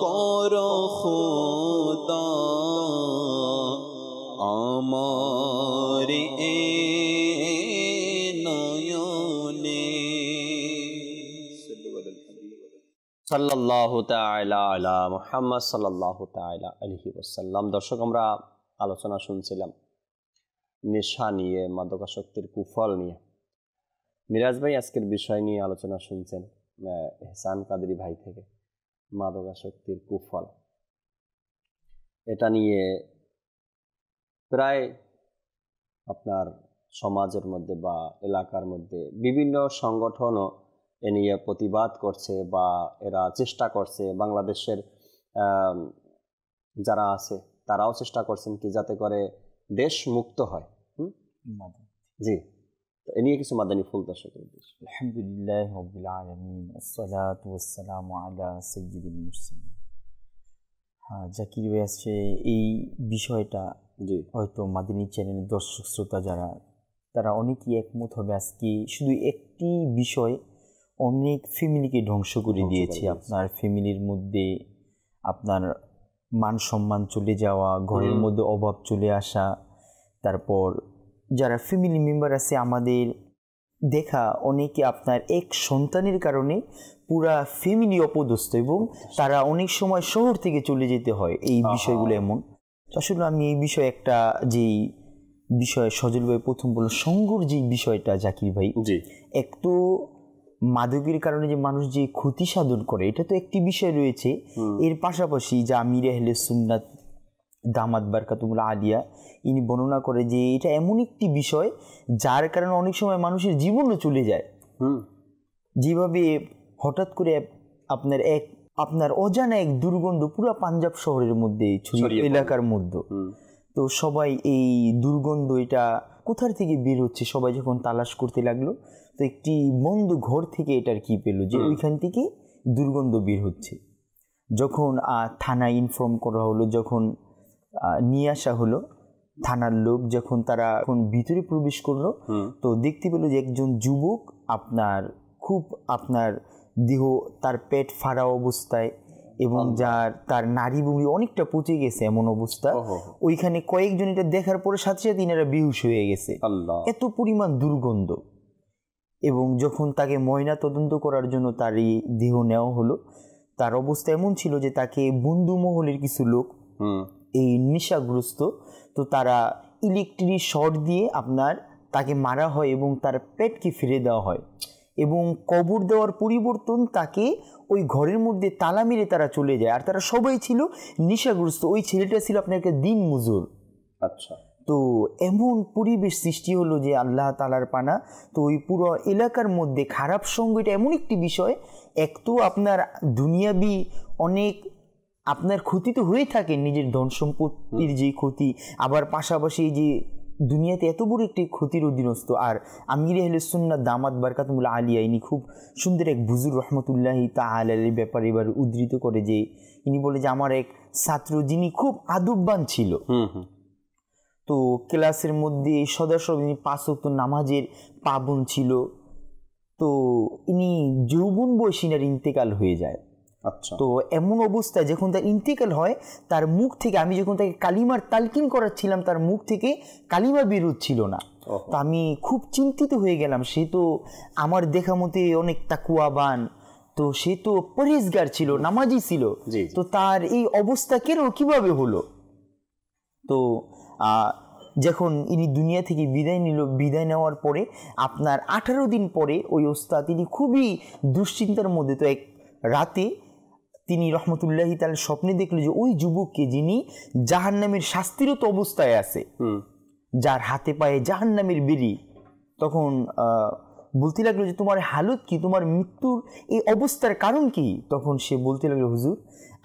কর খোদা আমার এ নয়নে সাল্লাল্লাহু তাআলা আলা মুহাম্মদ সাল্লাল্লাহু তাআলা আলাইহি ওয়াসাল্লাম। দর্শক, আমরা আলোচনা শুনছিলাম নেশা নিয়ে, মাদকাসক্তির কুফল নিয়ে। মিরাজ ভাই আজকের বিষয় নিয়ে আলোচনা শুনছেন এহসান কাদরি ভাই থেকে, মাদকাসক্তির কুফল। এটা নিয়ে প্রায় আপনার সমাজের মধ্যে বা এলাকার মধ্যে বিভিন্ন সংগঠনও এ নিয়ে প্রতিবাদ করছে বা এরা চেষ্টা করছে, বাংলাদেশের যারা আছে তারাও চেষ্টা করছেন কি যাতে করে দেশ মুক্ত হয়। জি, তো এ নিয়ে কিছু মাদানী ফুল দর্শকের উদ্দেশ্যে। আলহামদুলিল্লাহ রাব্বিল আলামিন, আসসালাতু ওয়াসসালামু আলা সাইয়্যিদিল মুরসালিন। হ্যাঁ জাকির ভাই, আছে এই বিষয়টা জি হয়তো মাদানী চ্যানেলের দর্শক শ্রোতা যারা, তারা অনেকেই একমত হবে। আজকে শুধু একটি বিষয় অনেক ফ্যামিলিকে ধ্বংস করে দিয়েছে। আপনার ফ্যামিলির মধ্যে আপনার মান সম্মান চলে যাওয়া, ঘরের মধ্যে অভাব চলে আসা, তারপর যারা ফ্যামিলি মেম্বার আছে আমাদের দেখা, অনেকে আপনার এক সন্তানের কারণে পুরা ফ্যামিলি অপদস্থ এবং তারা অনেক সময় শহর থেকে চলে যেতে হয়। এই বিষয়গুলো এমন। আসলে আমি এই বিষয়ে একটা যেই বিষয় সজল ভাই প্রথম বলল, সঙ্গর যে বিষয়টা জাকির ভাই, জি একটু মাদকের কারণে যে মানুষ যে ক্ষতি সাধন করে, এটা তো একটি বিষয় রয়েছে। এর পাশাপাশি যে আমির আহলে সুন্নাত দামাত বারকাতুহুল আলিয়া ইনি বর্ণনা করে যে এটা এমন একটি বিষয় যার কারণে অনেক সময় মানুষের জীবনও চলে যায়। যেভাবে হঠাৎ করে আপনার অজানা এক দুর্গন্ধ পুরো পাঞ্জাব শহরের মধ্যে ছড়িয়ে এলাকার মধ্যে, তো সবাই এই দুর্গন্ধ এটা কোথার থেকে বের হচ্ছে সবাই যখন তালাশ করতে লাগলো, তো একটি বন্ধ ঘর থেকে এটার কি পেল যে ওইখান থেকে দুর্গন্ধ বের হচ্ছে। যখন থানায় ইনফর্ম করা হলো, যখন নিয়ে আসা হলো থানার লোক, যখন তারা এখন ভিতরে প্রবেশ করলো, তো দেখতে পেল যে একজন যুবক আপনার দেহ, তার পেট ফাড়া অবস্থায় এবং তার নাড়ি বুড়ি অনেকটা পচে গেছে এমন অবস্থা। ওইখানে কয়েকজন এটা দেখার পরে সাথে সাথে ইনারা বেহুশ হয়ে গেছে, এত পরিমাণ দুর্গন্ধ। এবং যখন তাকে ময়না তদন্ত করার জন্য তার এই দেহ নেওয়া হলো, তার অবস্থা এমন ছিল যে তাকে বন্ধু মহলের কিছু লোক এই নেশাগ্রস্ত, তো তারা ইলেকট্রিক শর্ট দিয়ে তাকে মারা হয় এবং তার পেটকে ফিরে দেওয়া হয় এবং কবর দেওয়ার পরিবর্তন তাকে ওই ঘরের মধ্যে তালা মেরে তারা চলে যায়। আর তারা সবাই ছিল নেশাগ্রস্ত। ওই ছেলেটা ছিল আপনার একটা দিন মজুর। আচ্ছা। তো এমন পরিবেশ সৃষ্টি হলো যে আল্লাহ তাআলার পানা, তো ওই পুরো এলাকার মধ্যে খারাপ সঙ্গ এটা এমন একটি বিষয়, এক তো আপনার দুনিয়াবি অনেক আপনার ক্ষতি তো হয়ে থাকে, নিজের ধন সম্পত্তির যে ক্ষতি, আবার পাশাপাশি যে দুনিয়াতে এত বড় একটি ক্ষতির অধীনস্থ। আর আমির আহলে সুন্নাত দামাত বারকাতুল আলিয়া ইনি খুব সুন্দর এক বুজুর রহমতুল্লাহি তাআলার ব্যাপারে এবার উদ্ধৃত করে যে ইনি বলে যে আমার এক ছাত্র যিনি খুব আদববান ছিল, তো ক্লাসের মধ্যে সদাসব ইনি 5 ওয়াক্ত নামাজের পাবন ছিল, তো ইনি যৌবন বয়সী ইনার ইন্তেকাল হয়ে যায়। আচ্ছা। তো এমন অবস্থায় যখন তার ইন্তেকাল হয়, তার মুখ থেকে, আমি যখন তাকে কালিমার তালকিন করাচ্ছিলাম, তার মুখ থেকে কালিমা বের হচ্ছিল না। তো আমি খুব চিন্তিত হয়ে গেলাম। সে তো আমার দেখা মতে অনেক তাকুয়াবান, তো সে তো পরহেজগার ছিল, নামাজি ছিল, তো তার এই অবস্থা কেন কিভাবে হলো? তো যখন ইনি দুনিয়া থেকে বিদায় নিল, বিদায় নেওয়ার পরে আপনার 18 দিন পরে ওই ওস্তাদ তিনি খুবই দুশ্চিন্তার মধ্যে, তো এক রাতে তিনি রহমতুল্লাহি তাআলা স্বপ্নে দেখল যে ওই যুবককে যিনি জাহান্নামের শাস্তিরত অবস্থায় আছে, যার হাতে পায়ে জাহান্নামের বেরি, তখন বলতে লাগলো যে তোমার হালত কি, তোমার মৃত্যুর এই অবস্থার কারণ কি? তখন সে বলতে লাগলো, হুজুর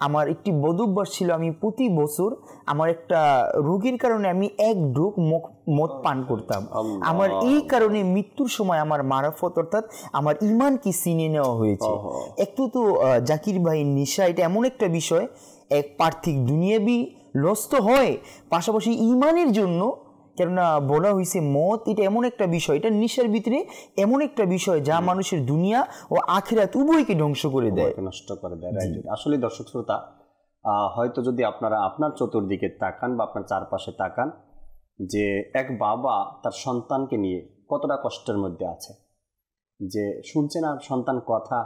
আমার একটি বদঅভ্যাস ছিল, আমি প্রতি বছর আমার একটা রোগের কারণে আমি 1 ঢোক মদ পান করতাম, আমার এই কারণে মৃত্যুর সময় আমার মারাফত অর্থাৎ আমার ঈমানকে ছিনিয়ে নেওয়া হয়েছে। একটু তো জাকির ভাই নেশা এটা এমন একটা বিষয়, এক পার্থিক দুনিয়াবি লস তো হয়, পাশাপাশি ঈমানের জন্য, কেননা বলা হয়েছে মদ এটা এমন একটা বিষয়, এটা নেশার ভিতরে এমন একটা বিষয় যা মানুষের দুনিয়া ও আখিরাত উভয়কে ধ্বংস করে দেয়, নষ্ট করে দেয়। আসলে দর্শক শ্রোতা, হয়তো যদি আপনারা আপনার চতুর্দিকে তাকান বা আপনার চারপাশে তাকান, যে এক বাবা তার সন্তানকে নিয়ে কতটা কষ্টের মধ্যে আছে, যে শুনছে না সন্তান কথা,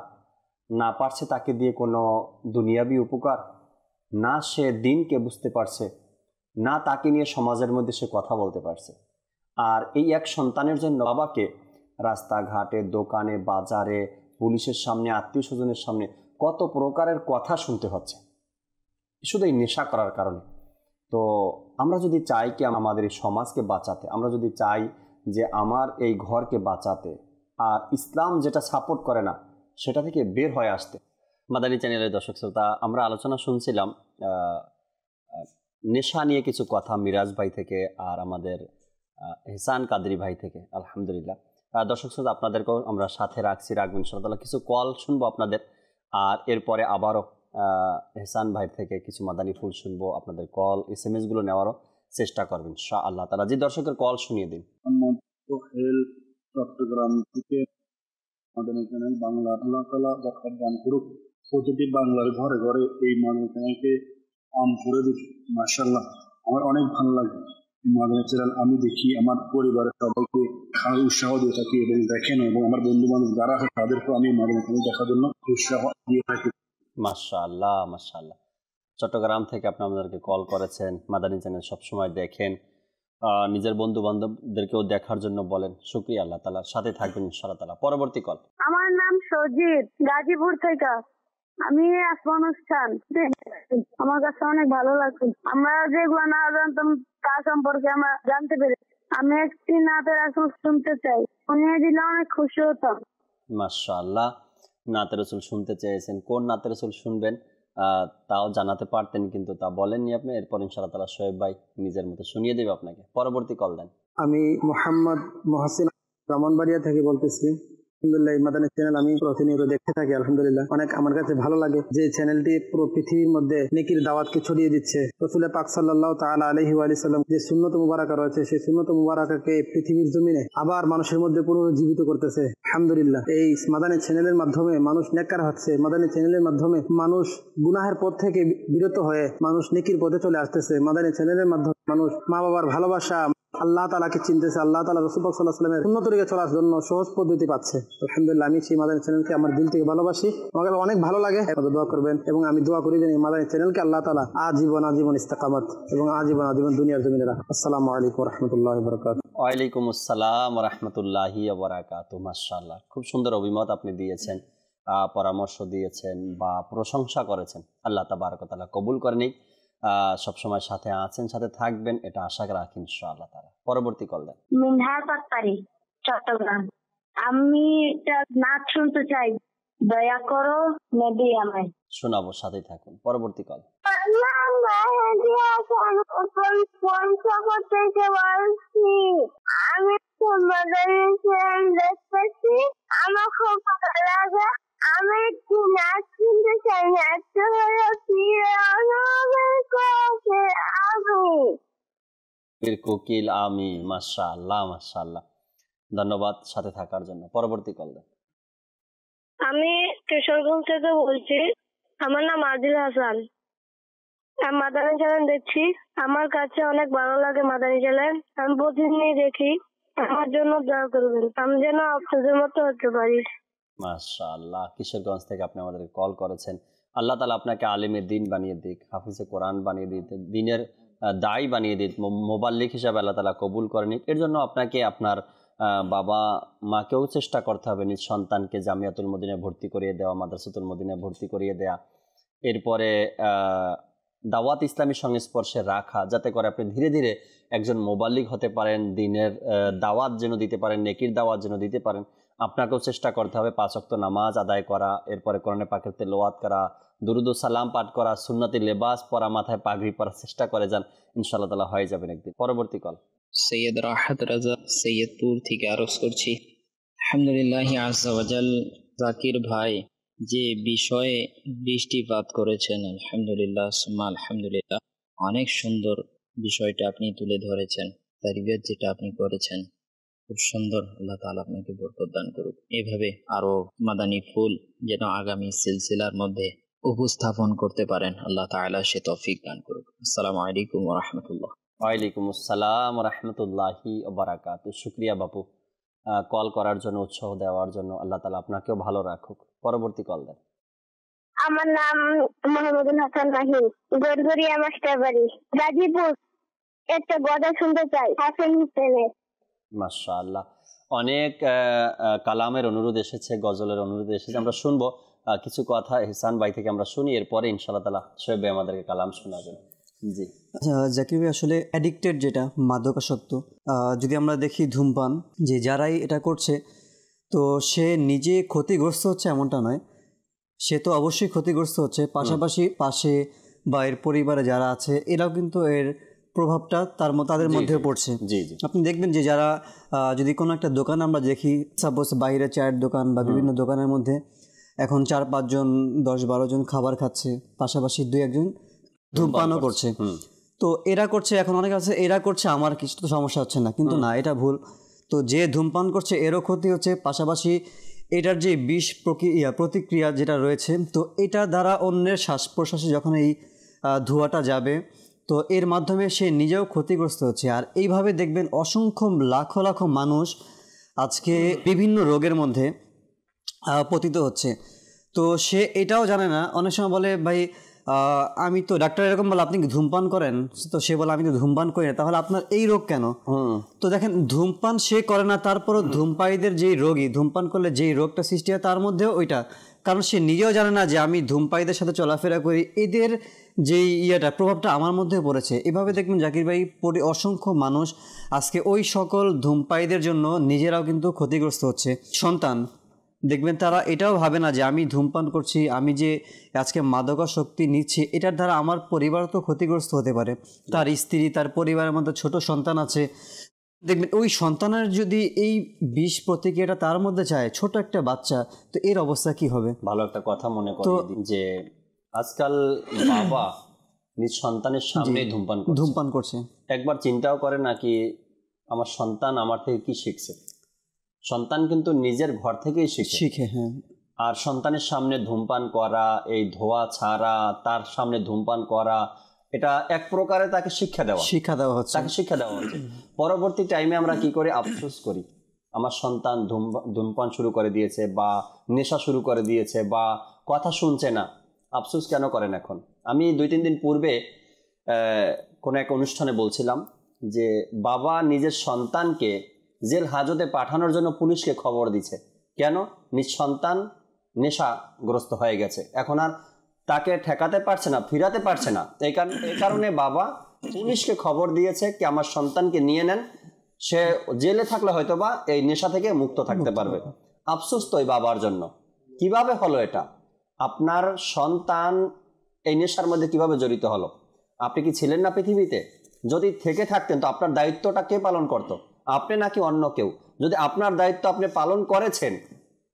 না পারছে তাকে দিয়ে কোনো দুনিয়াবি উপকার, না সে দিনকে বুঝতে পারছে, না তাকে নিয়ে সমাজের মধ্যে সে কথা বলতে পারছে। আর এই এক সন্তানের জন্য বাবাকে রাস্তাঘাটে, দোকানে, বাজারে, পুলিশের সামনে, আত্মীয় স্বজনের সামনে কত প্রকারের কথা শুনতে হচ্ছে শুধু এই নেশা করার কারণে। তো আমরা যদি চাই কি আমাদের এই সমাজকে বাঁচাতে, আমরা যদি চাই যে আমার এই ঘরকে বাঁচাতে, আর ইসলাম যেটা সাপোর্ট করে না সেটা থেকে বের হয়ে আসতে, মাদানী চ্যানেলের দর্শক শ্রোতা, আমরা আলোচনা শুনছিলাম নেশা নিয়ে কিছু কথা মিরাজ ভাই থেকে আর আমাদের এহসান কাদরি ভাই থেকে। আলহামদুলিল্লাহ দর্শক শ্রোতা, আপনাদেরকেও আমরা সাথে রাখবো ইনশাআল্লাহ। কিছু কল শুনবো আপনাদের, আর এরপরে আবারও এহসান ভাই থেকে কিছু মাদানী ফুল শুনবো, আপনাদের কল SMS গুলো নেওয়ারও চেষ্টা করবেন ইনশাআল্লাহ তাআলা। যে দর্শকের কল শুনিয়ে দিন। চট্টগ্রাম থেকে মাদানী চ্যানেল বাংলা, আল্লাহ তাআলা বরকত দান করুক। প্রতিটি বাংলার ঘরে ঘরে এই মাদানী চ্যানেলকে আম করে দিচ্ছে, মাশাআল্লাহ। আমার অনেক ভালো লাগে মাদানী চ্যানেল, আমি দেখি, আমার পরিবারের সবাইকে উৎসাহ দিয়ে থাকি এবং দেখেন, এবং আমার বন্ধু বান্ধব যারা আছে তাদেরকেও আমি মাদানী চ্যানেল দেখার জন্য উৎসাহ দিয়ে থাকি। মাশাআল্লাহ মাশাআল্লাহ। চট্টগ্রাম থেকে আপনি আমাদেরকে কল করেছেন, মাদানী চ্যানেল সবসময় দেখেন, নিজের বন্ধু বান্ধবদেরকেও দেখার জন্য বলেন। শুকরিয়া, আল্লাহ তাআলা সাথে থাকবেন ইনশাআল্লাহ তাআলা। পরবর্তী কল। আমার নাম সজিদ, গাজীপুর থেকে। আমি আসমান অনুষ্ঠান আমার কাছে অনেক ভালো লাগছে, আমরা যেগুলো না জানতাম তা সম্পর্কে আমরা জানতে পেরেছি। আমি একটি নাতের রাসূল শুনতে চাই, শুনিয়ে দিলে অনেক খুশি হতাম। মাশাআল্লাহ, নাতের রাসূল শুনতে চেয়েছেন, কোন নাতের রাসূল শুনবেন তাও জানাতে পারতেন, কিন্তু তা বলেননি আপনি। এরপর ইনশাআল্লাহ তাআলা শোয়েব ভাই নিজের মতো শুনিয়ে দেবে আপনাকে। পরবর্তী কল দেন। আমি মোহাম্মদ মহসিন ব্রাহ্মণবাড়িয়া থেকে বলতেছি। আলহামদুলিল্লাহ, মাদানী চ্যানেল আমি প্রতিনিয়ত দেখতে থাকি। আলহামদুলিল্লাহ, অনেক আমার কাছে ভালো লাগে যে চ্যানেলটি পুরো পৃথিবীর মধ্যে নেকির দাওয়াতকে ছড়িয়ে দিচ্ছে। রাসূল পাক সাল্লাল্লাহু তাআলা আলাইহি ওয়া সাল্লাম যে সুন্নত মুবারাকা রয়েছে, সেই সুন্নত মুবারাকাকে পৃথিবীর জমিনে আবার মানুষের মধ্যে পুনরুজ্জীবিত করতেছে। আলহামদুলিল্লাহ, এই মাদানী চ্যানেলের মাধ্যমে মানুষ নেককার হচ্ছে, মাদানী চ্যানেলের মাধ্যমে মানুষ গুনাহের পথ থেকে বিরত হয়ে মানুষ নেকির পথে চলে আসতেছে। মাদানী চ্যানেলের মাধ্যমে মানুষ মা বাবার ভালোবাসা, আল্লাহ তাআলাকে চিনতেছে, আল্লাহ তাআলা রাসূল পাক সাল্লাল্লাহু আলাইহি ওয়াসাল্লামের উন্নত দিকে চলার জন্য সহজ পদ্ধতি পাচ্ছে। আলহামদুলিল্লাহ, আমি সেই মাদানী চ্যানেলকে আমার দিল থেকে ভালোবাসি, আমাকে অনেক ভালো লাগে। দোয়া করবেন এবং আমি দোয়া করি যে এই মাদানী চ্যানেলকে আল্লাহ তাআলা আজীবন ইস্তেকামত এবং আজীবন দুনিয়ার জমিনে রাখে। আসসালামু আলাইকুম ওয়া রাহমাতুল্লাহি ওয়া বারাকাতুহু। ওয়ালাইকুম আসসালাম ওয়া রাহমাতুল্লাহি ওয়া বারাকাতুহু। মাশাআল্লাহ, খুব সুন্দর অভিমত আপনি দিয়েছেন, পরামর্শ দিয়েছেন বা প্রশংসা করেছেন। আল্লাহ তাবারক ওয়া তাআলা কবুল করে নিক। সবসময় সাথে আছেন, সাথে থাকবেন, এটা আশা রাখি ইনশাআল্লাহ তাআলা। পরবর্তী কল দেন। মিনহাজ আক্তারি, চট্টগ্রাম। আমি একটা নাচ শুনতে চাই, দয়া করো নবী আমায়। শোনাবো, সাথেই থাকুন। পরবর্তী কল। আমি দেখতেছি, আমার খুব ভালো লাগে। আমি একটু নাচ শুনতে চাই, নাচটা হলো কোকিল আমি। মাশাআল্লাহ মাশাআল্লাহ, ধন্যবাদ সাথে থাকার জন্য। পরবর্তী কল দেন। আমি কিশোরগঞ্জ থেকে বলছি, আমার নাম আদিল হাসান। আমি মাদানী চ্যানেল দেখছি, আমার কাছে অনেক ভালো লাগে মাদানী চ্যানেল। আমি প্রতিদিনই দেখি, আমার জন্য দোয়া করবেন, আমি যেন আপনাদের মতো হতে পারি। মাশাআল্লাহ, কিশোরগঞ্জ থেকে আপনি আমাদেরকে কল করেছেন। আল্লাহ তাআলা আপনাকে আলিমের দিন বানিয়ে দিক, হাফিজে কোরআন বানিয়ে দিক, দিনের দায়ী বানিয়ে দিক, মোবাল্লিক হিসাবে আল্লাহ তাআলা কবুল করে নিক। এর জন্য আপনাকে আপনার বাবা মাকেও চেষ্টা করতে হবে নিজ সন্তানকে জামিয়াতুল মদিনায় ভর্তি করিয়ে দেওয়া, মাদ্রাসাতুল মদিনায় ভর্তি করিয়ে দেওয়া, এরপরে দাওয়াত ইসলামী সংস্পর্শে রাখা, যাতে করে আপনি ধীরে ধীরে একজন মোবাল্লিক হতে পারেন, দিনের দাওয়াত যেন দিতে পারেন, নেকির দাওয়াত যেন দিতে পারেন। আপনাকেও চেষ্টা করতে হবে 5 ওয়াক্ত নামাজ আদায় করা, এরপরে কোরআনে পাকের তেলাওয়াত করা, দুরুদ ও সালাম পাঠ করা, সুন্নতি লেবাস পরা, মাথায় পাগড়ি পরার চেষ্টা করে যান, ইনশাআল্লাহ তাআলা হয়ে যাবেন একদিন। পরবর্তী কল। সৈয়দ রাহাত রাজা সৈয়দপুর থেকে আরজ করছি। আলহামদুলিল্লাহ আযজা ওয়া জাল, জাকির ভাই যে বিষয়ে দৃষ্টিপাত করেছেন, আলহামদুলিল্লাহ সুম্মা আলহামদুলিল্লাহ, অনেক সুন্দর বিষয়টা আপনি তুলে ধরেছেন। তারবিয়ত যেটা আপনি করেছেন খুব সুন্দর। আল্লাহ তাআলা আপনাকে বরকত দান করুক। এভাবে আরো মাদানী ফুল যেন আগামী সিলসিলার মধ্যে উপস্থাপন করতে পারেন, আল্লাহ তাআলা সে তৌফিক দান করুক। আসসালামু আলাইকুম ওয়া রাহমাতুল্লাহ। ওয়ালাইকুম আসসালাম ওয়া রাহমাতুল্লাহি ওয়া বারাকাতুহু। শুকরিয়া বাপু, কল করার জন্য, উৎসাহ দেওয়ার জন্য। আল্লাহ তাআলা আপনাকেও ভালো রাখুক। পরবর্তী কল দেন। আমার নাম মোহাম্মদুল হাসান মাহিন, গড়গড়িয়া মাস্টারবাড়ি, গাজীপুর। একটা গজল শুনতে চাই হাসান হোসেনের। মাশাআল্লাহ, অনেক কালামের অনুরোধ এসেছে, গজলের অনুরোধ এসেছে, আমরা শুনবো কিছু কথা ইহসান ভাই থেকে আমরা শুনি, এরপরে ইনশাআল্লাহ তাআলা শোয়েব ভাই আমাদেরকে কালাম শোনাবেন। জি জাকির ভাই, আসলে অ্যাডিক্টেড যেটা মাদকাসক্ত, যদি আমরা দেখি ধূমপান, যে যারাই এটা করছে তো সে নিজে ক্ষতিগ্রস্ত হচ্ছে এমনটা নয়, সে তো অবশ্যই ক্ষতিগ্রস্ত হচ্ছে, পাশাপাশি পাশে বা এর পরিবারে যারা আছে এরাও কিন্তু এর প্রভাবটা তাদের মধ্যে পড়ছে। জি জি, আপনি দেখবেন যে যারা যদি কোনো একটা দোকান আমরা দেখি, সাপোজ বাইরে চায়ের দোকান বা বিভিন্ন দোকানের মধ্যে এখন 4-5 জন 10-12 জন খাবার খাচ্ছে, পাশাপাশি 2-1 জন ধূমপানও করছে। তো এরা করছে, এখন অনেকে আছে এরা করছে আমার কিছু তো সমস্যা হচ্ছে না, কিন্তু না, এটা ভুল। তো যে ধূমপান করছে এরও ক্ষতি হচ্ছে, পাশাপাশি এটার যে বিষ প্রতিক্রিয়া যেটা রয়েছে, তো এটার দ্বারা অন্যের শ্বাস প্রশ্বাসে যখন এই ধোঁয়াটা যাবে, তো এর মাধ্যমে সে নিজেও ক্ষতিগ্রস্ত হচ্ছে। আর এইভাবে দেখবেন অসংখ্য লাখো লাখো মানুষ আজকে বিভিন্ন রোগের মধ্যে পতিত হচ্ছে। তো সে এটাও জানে না, অনেক সময় বলে ভাই আমি তো, ডাক্তার এরকম বলে আপনি কি ধূমপান করেন, তো সে বলে আমি তো ধূমপান করি না, তাহলে আপনার এই রোগ কেন? তো দেখেন, ধূমপান সে করে না, তারপরও ধূমপায়ীদের যেই রোগী, ধূমপান করলে যেই রোগটা সৃষ্টি হয় তার মধ্যেও ওইটা, কারণ সে নিজেও জানে না যে আমি ধূমপায়ীদের সাথে চলাফেরা করি, এদের যেই প্রভাবটা আমার মধ্যে পড়েছে। এভাবে দেখবেন জাকির ভাই, অসংখ্য মানুষ আজকে ওই সকল ধূমপায়ীদের জন্য নিজেরাও কিন্তু ক্ষতিগ্রস্ত হচ্ছে। সন্তান দেখবেন তারা এটাও ভাবে না যে আমি ধূমপান করছি, আমি যে আজকে মাদকাসক্তি নিচ্ছি, এটার দ্বারা আমার পরিবার তো ক্ষতিগ্রস্ত হতে পারে, তার স্ত্রী, তার পরিবারের মধ্যে ছোট সন্তান আছে, দেখবেন ওই সন্তানের যদি এই বিষ প্রতিক্রিয়াটা তার মধ্যে চায়, ছোট একটা বাচ্চা, তো এর অবস্থা কি হবে? ভালো একটা কথা মনে করিয়ে দিন যে আজকাল বাবা নিজ সন্তানের সামনে ধূমপান করছে, একবার চিন্তাও করে নাকি আমার সন্তান আমার থেকে কি শিখছে। সন্তান কিন্তু নিজের ঘর থেকেই শিখে। হ্যাঁ, আর সন্তানের সামনে ধূমপান করা, এই ধোয়া ছাড়া তার সামনে ধূমপান করা, এটা এক প্রকারে তাকে শিক্ষা দেওয়া হচ্ছে। তাকে শিক্ষা দেওয়া হচ্ছে। পরবর্তী টাইমে আমরা কি করি, আফসোস করি, আমার সন্তান ধূমপান শুরু করে দিয়েছে বা নেশা শুরু করে দিয়েছে বা কথা শুনছে না। আফসোস কেন করেন এখন? আমি 2-3 দিন পূর্বে কোনো এক অনুষ্ঠানে বলছিলাম যে বাবা নিজের সন্তানকে জেল হাজতে পাঠানোর জন্য পুলিশকে খবর দিচ্ছে। কেন? নিজ সন্তান নেশাগ্রস্ত হয়ে গেছে, এখন আর তাকে ঠেকাতে পারছে না, ফিরাতে পারছে না। এই কারণে বাবা পুলিশকে খবর দিয়েছে কি আমার সন্তানকে নিয়ে নেন, সে জেলে থাকলে হয়তো বা এই নেশা থেকে মুক্ত থাকতে পারবে। আফসোস তো এই বাবার জন্য। কিভাবে হলো এটা? আপনার সন্তান এই নেশার মধ্যে কিভাবে জড়িত হলো? আপনি কি ছিলেন না পৃথিবীতে? যদি থেকে থাকতেন তো আপনার দায়িত্বটা কে পালন করত, আপনি নাকি অন্য কেউ? যদি আপনার দায়িত্ব আপনি পালন করেছেন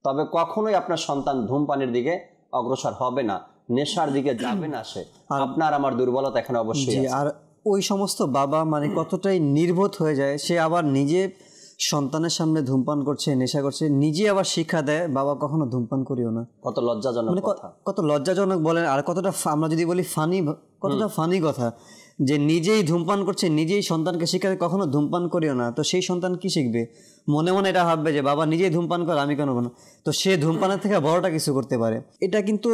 তবে কখনোই আপনার সন্তান ধূমপানের দিকে অগ্রসর হবে না, নেশার দিকে যাবে না। সে আপনার আমার দুর্বলতা এখানে অবশ্যই আছে। আর ওই সমস্ত বাবা মানে কতটাই নির্বোধ হয়ে যায়, সে আবার নিজে সন্তানের সামনে ধূমপান করছে, নেশা করছে, নিজে আবার শিক্ষা দেয় বাবা কখনো ধূমপান করিও না। কত লজ্জাজনক কথা, কত লজ্জাজনক বলেন। আর কতটা আমরা যদি বলি কতটা ফানি কথা যে নিজেই ধূমপান করছে, নিজেই সন্তানকে শিক্ষা দেয় কখনো ধূমপান করিও না। তো সেই সন্তান কি শিখবে? মনে মনে এটা ভাববে যে বাবা নিজেই ধূমপান করে, আমি কেন না? তো সে ধূমপানের থেকে বড়টা কিছু করতে পারে। এটা কিন্তু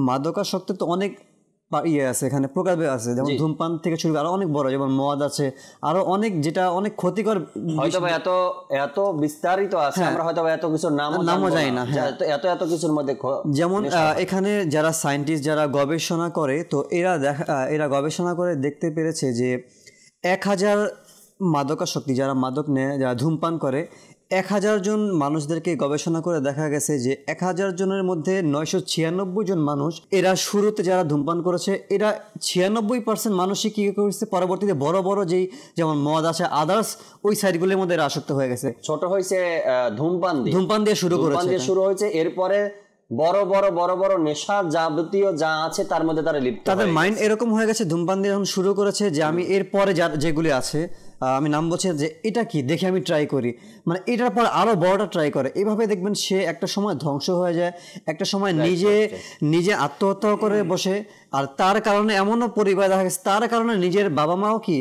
মাদকাসক্তের তো অনেক আছে, এখানে প্রকারভেদ আছে। যেমন ধূমপান থেকে শুরু আরো অনেক বড়, যেমন মদ আছে, আরো অনেক, যেটা অনেক ক্ষতিকর, হয়তো এত বিস্তারিত আছে, আমরা হয়তো এত কিছুর নামও জানি না। এত কিছুর মধ্যে যেমন এখানে যারা সায়েন্টিস্ট যারা গবেষণা করে, তো এরা গবেষণা করে দেখতে পেরেছে যে 1000 মাদকাসক্তি যারা মাদক নেয়, যারা ধূমপান করে, 1000 জন মানুষদেরকে গবেষণা করে দেখা গেছে যে 1000 জনের মধ্যে 996 জন মানুষ এরা শুরুতে যারা ধূমপান করেছে, এরা 96% মানুষই কি করেছে পরবর্তীতে বড় বড় যেমন মদ আছে, আদার্স ওই সাইডগুলোর মধ্যে এরা আসক্ত হয়ে গেছে। ছোট হয়েছে ধূমপান দিয়ে শুরু হয়েছে, এরপরে বড় বড় নেশা যাবতীয় যা আছে তার মধ্যে তারা লিপ্ত। তাদের মাইন্ড এরকম হয়ে গেছে, ধূমপান দিয়ে যখন শুরু করেছে যে আমি এরপরে যেগুলি আছে আমি নাম বলছি যে এটা কি দেখে আমি ট্রাই করি, মানে এটার পর আরো বড়টা ট্রাই করে। এভাবে দেখবেন সে একটা সময় ধ্বংস হয়ে যায়, একটা সময় নিজে আত্মহত্যা করে বসে। আর তার কারণে এমনও পরিবার দেখা গেছে, তার কারণে নিজের বাবা মাও কি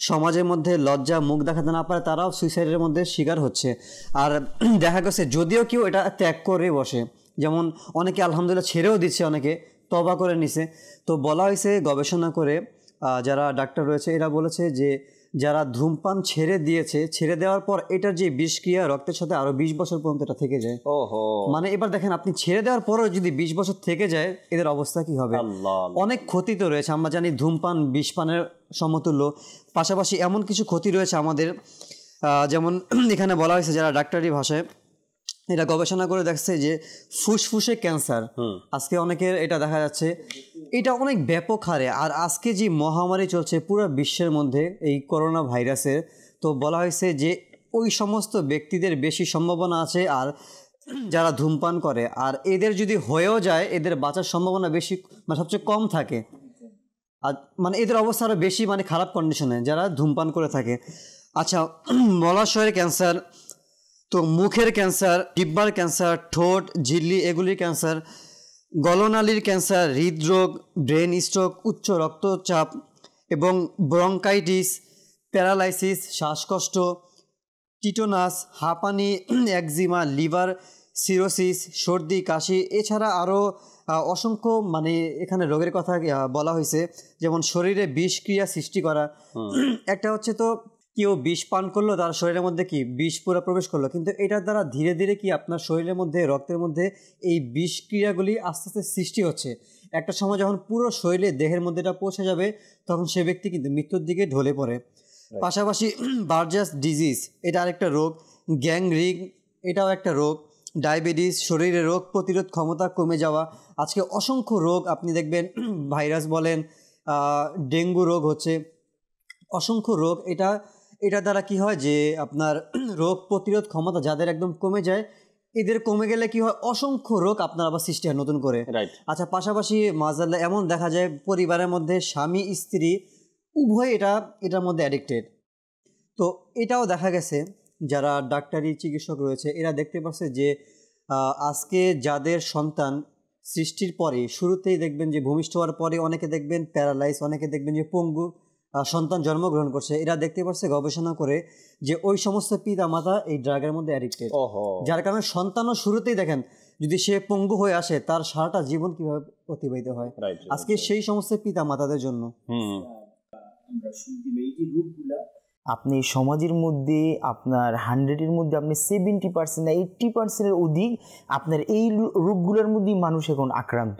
সমাজের মধ্যে লজ্জা মুখ দেখাতে না পারে, তারাও সুইসাইডের মধ্যে শিকার হচ্ছে। আর দেখা গেছে যদিও কেউ এটা ত্যাগ করে বসে, যেমন অনেকে আলহামদুলিল্লাহ ছেড়েও দিচ্ছে, অনেকে তওবা করে নিছে। তো বলা হয়েছে গবেষণা করে যারা ডাক্তার রয়েছে এরা বলেছে যে যারা ধূমপান ছেড়ে দিয়েছে, ছেড়ে দেওয়ার পর এটার যে বিষক্রিয়া রক্তের সাথে আরো 20 বছর পর্যন্ত এটা থেকে যায়। মানে এবার দেখেন আপনি ছেড়ে দেওয়ার পরও যদি 20 বছর থেকে যায় এদের অবস্থা কি হবে? অনেক ক্ষতি তো রয়েছে। আমরা জানি ধূমপান বিষপানের সমতুল্য, পাশাপাশি এমন কিছু ক্ষতি রয়েছে আমাদের, যেমন এখানে বলা হয়েছে যারা ডাক্তারি ভাষায় এটা গবেষণা করে দেখছে যে ফুসফুসে ক্যান্সার আজকে অনেকের এটা দেখা যাচ্ছে, এটা অনেক ব্যাপক হারে। আর আজকে যে মহামারী চলছে পুরো বিশ্বের মধ্যে এই করোনা ভাইরাসের, তো বলা হয়েছে যে ওই সমস্ত ব্যক্তিদের বেশি সম্ভাবনা আছে আর যারা ধূমপান করে, আর এদের যদি হয়েও যায় এদের বাঁচার সম্ভাবনা বেশি, মানে সবচেয়ে কম থাকে। আর মানে এদের অবস্থা আরও বেশি মানে খারাপ কন্ডিশনে যারা ধূমপান করে থাকে। আচ্ছা, মলাশয়ের ক্যান্সার, তো মুখের ক্যান্সার, জিহ্বার ক্যান্সার, ঠোঁট ঝিল্লি এগুলির ক্যান্সার, গলনালীর ক্যান্সার, হৃদরোগ, ব্রেন স্ট্রোক, উচ্চ রক্তচাপ এবং ব্রঙ্কাইটিস, প্যারালাইসিস, শ্বাসকষ্ট, টিটোনাস, হাঁপানি, একজিমা, লিভার সিরোসিস, সর্দি কাশি, এছাড়া আরও অসংখ্য মানে এখানে রোগের কথা বলা হয়েছে। যেমন শরীরে বিষক্রিয়া সৃষ্টি করা, একটা হচ্ছে তো কেউ বিষ পান করলো, তার শরীরের মধ্যে কি বিষ পুরো প্রবেশ করলো, কিন্তু এটার দ্বারা ধীরে ধীরে কি আপনার শরীরের মধ্যে রক্তের মধ্যে এই বিষক্রিয়াগুলি আস্তে আস্তে সৃষ্টি হচ্ছে। একটা সময় যখন পুরো শরীরে দেহের মধ্যে এটা পৌঁছে যাবে তখন সে ব্যক্তি কিন্তু মৃত্যুর দিকে ঢলে পড়ে। পাশাপাশি বার্জাস ডিজিজ এটা আরেকটা রোগ, গ্যাংরিং এটাও একটা রোগ, ডায়াবেটিস, শরীরে রোগ প্রতিরোধ ক্ষমতা কমে যাওয়া, আজকে অসংখ্য রোগ আপনি দেখবেন, ভাইরাস বলেন, ডেঙ্গু রোগ হচ্ছে, অসংখ্য রোগ। এটা দ্বারা কি হয় যে আপনার রোগ প্রতিরোধ ক্ষমতা যাদের একদম কমে যায়, এদের কমে গেলে কি হয় অসংখ্য রোগ আপনার আবার সৃষ্টি হয় নতুন করে। আচ্ছা, পাশাপাশি মাজাল্লাহ এমন দেখা যায় পরিবারের মধ্যে স্বামী স্ত্রী উভয় এটার মধ্যে অ্যাডিক্টেড। তো এটাও দেখা গেছে যারা ডাক্তারি চিকিৎসক রয়েছে এরা দেখতে পাচ্ছে যে আজকে যাদের সন্তান সৃষ্টির পরে শুরুতেই দেখবেন যে ভূমিষ্ঠ হওয়ার পরে অনেকে দেখবেন প্যারালাইজ, অনেকে দেখবেন যে পঙ্গু সন্তান জন্মগ্রহণ করছে। এরা দেখতে পাচ্ছে গবেষণা করে যে ওই সমস্ত পিতা মাতা এই ড্রাগের মধ্যে অ্যাডিক্টেড, যার কারণে সন্তানও শুরুতেই দেখেন যদি সে পঙ্গু হয়ে আসে তার সারাটা জীবন কিভাবে অতিবাহিত হয় আজকে সেই সমস্ত পিতা মাতাদের জন্য। আপনি সমাজের মধ্যে আপনার 100-এর মধ্যে আপনি 70% না 80%-এর অধিক আপনার এই রোগগুলোর মধ্যেই মানুষ এখন আক্রান্ত।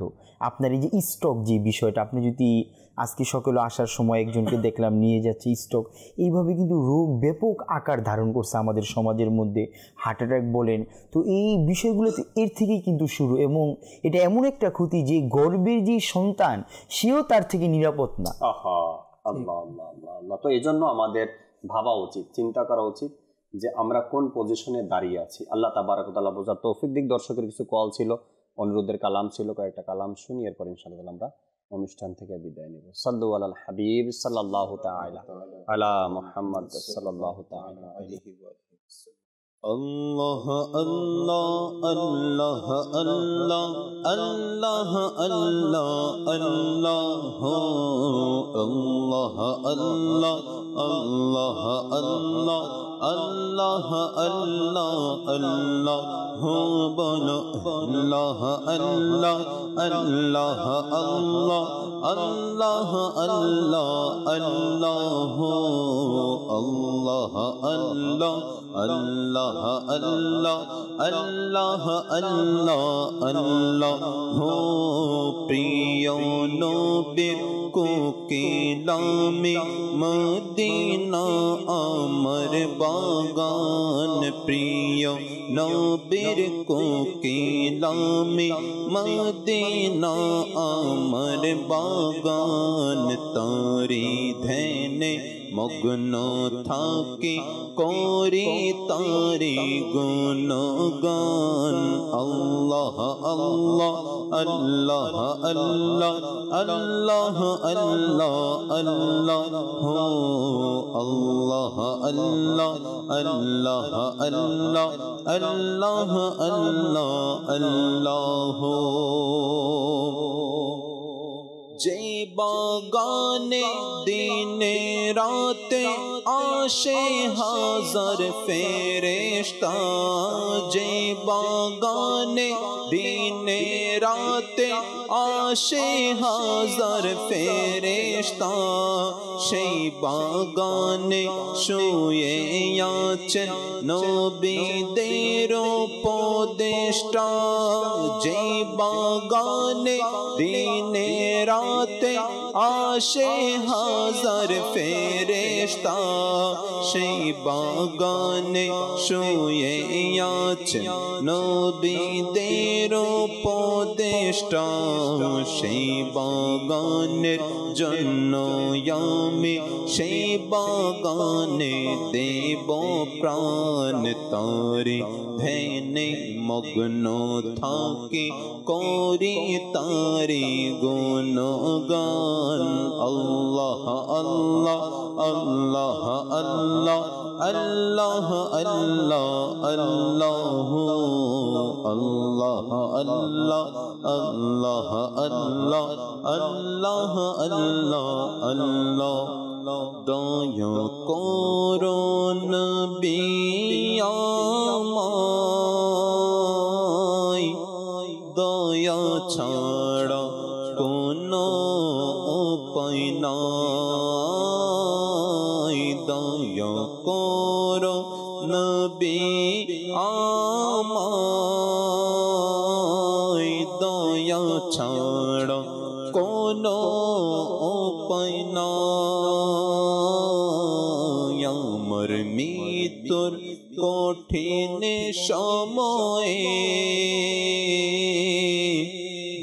আপনার এই যে স্ট্রোক যে বিষয়টা, আপনি যদি আজকে সকালে আসার সময় একজনকে দেখলাম নিয়ে যাচ্ছে স্ট্রোক, এইভাবে কিন্তু রোগ ব্যাপক আকার ধারণ করছে আমাদের সমাজের মধ্যে। হার্ট অ্যাটাক বলেন, তো এই বিষয়গুলোতে এর থেকেই কিন্তু শুরু, এবং এটা এমন একটা ক্ষতি যে গর্ভের যে সন্তান সেও তার থেকে নিরাপদ না। আল্লাহ আল্লাহ আল্লাহ আল্লাহ। তো এই জন্য আমাদের ভাবা উচিত, চিন্তা করা উচিত যে আমরা কোন পজিশনে দাঁড়িয়ে আছি। আল্লাহ তাবারক ওয়া তাআলা বোঝার তৌফিক দিক। দর্শকের কিছু কল ছিল, অনুরোধের কালাম ছিল, কয়েকটা কালাম শুনি, এরপর ইনশাআল্লাহ আমরা অনুষ্ঠান থেকে বিদায় নেব। সাল্লু আলাল হাবিব সাল্লাল্লাহু তাআলা আলা মুহাম্মদ সাল্লাল্লাহু তাআলা আলাইহি ওয়া সাল্লাম। আল্লাহ আল্লাহ আল্লাহ আল্লাহ আল্লাহ আল্লাহ আল্লাহ আল্লাহ আল্লাহ আল্লাহ আল্লাহ আল্লাহ আল্লাহ আল্লাহ বলো আল্লাহ আল্লাহ আল্লাহ আল্লাহ আল্লাহ আল্লাহ আল্লাহ আল্লাহ আল্লাহ আল্লাহ আল্লাহ আল্লাহ আল্লাহ আল্লাহ প্রিয় নবীর কোকিলামে মদিনা আমার বাগান, প্রিয় নবীর কোকিলামে মদিনা আমার বাগান, তারি ধ্যানে মগ্ন থাকি করি তারি গুণগান। আল্লাহ আল্লাহ আল্লাহ আল্লাহ আল্লাহ আল্লাহ আল্লাহ আল্লাহ আল্লাহ আল্লাহ আল্লাহ আল্লাহ আল্লাহ আল্লাহ। যে বাগানে দিনে রাতে আসে হাজার ফেরেশতা, যে বাগানে দিনে রাতে আসে হাজার ফেরেশতা, সেই বাগানে শুয়ে আছেন নবীদের উপদেষ্টা, যে বাগানে দিনে রাতে আসে হাজার ফেরেশতা, সেই বাগানে শুয়ে আছেন নবীদের উপদেষ্টা, সেই বাগানের জন্য আমি সেই বাগানে দেব প্রাণ, তারি ধ্যানে মগ্ন থাকি করি তারি গুণগান। আল্লাহ আল্লাহ আল্লাহ আল্লাহ আল্লাহ আল্লাহ আল্লাহ আল্লাহ আল্লাহ আল্লাহ আল্লাহ আল্লাহ আল্লাহ আল্লাহ। দয়া করো নবী আমায়, দয়া ছাড়া কোনো উপায় নাই, দয়া করো নবী আমায়, দয়া ছাড়া কোনো উপায় নাই। আমার মৃত্যুর কঠিন সময়ে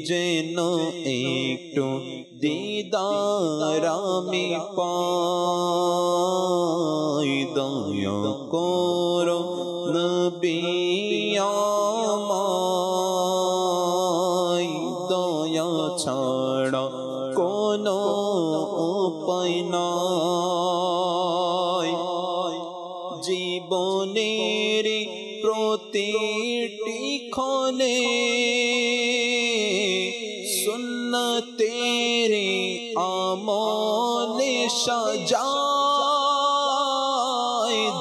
যেন একটু দিদার আমি পাই, দয়া করো নবী আমায়, দয়া ছাড়া কোনো উপায় নাই। জীবনের প্রতিটি ক্ষণে সাজায়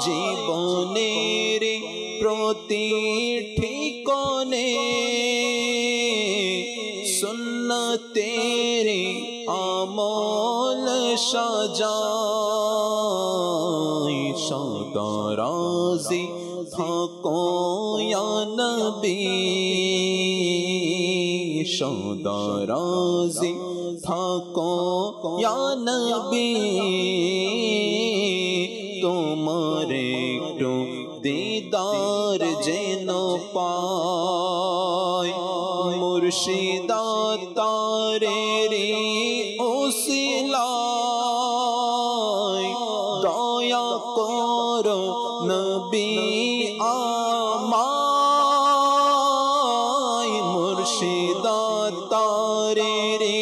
জীবনের প্রতিটি কোণে সুন্নতের আমল সাজায় সদা রাজি থাকো ইয়া নবী সদা রাজি থাকো ইয়া নবী তোমার একটু দিদার যেন পায় মুর্শিদা তারেরি ওসিলায় দয়া করো নবী আমায় মুর্শিদা তারেরি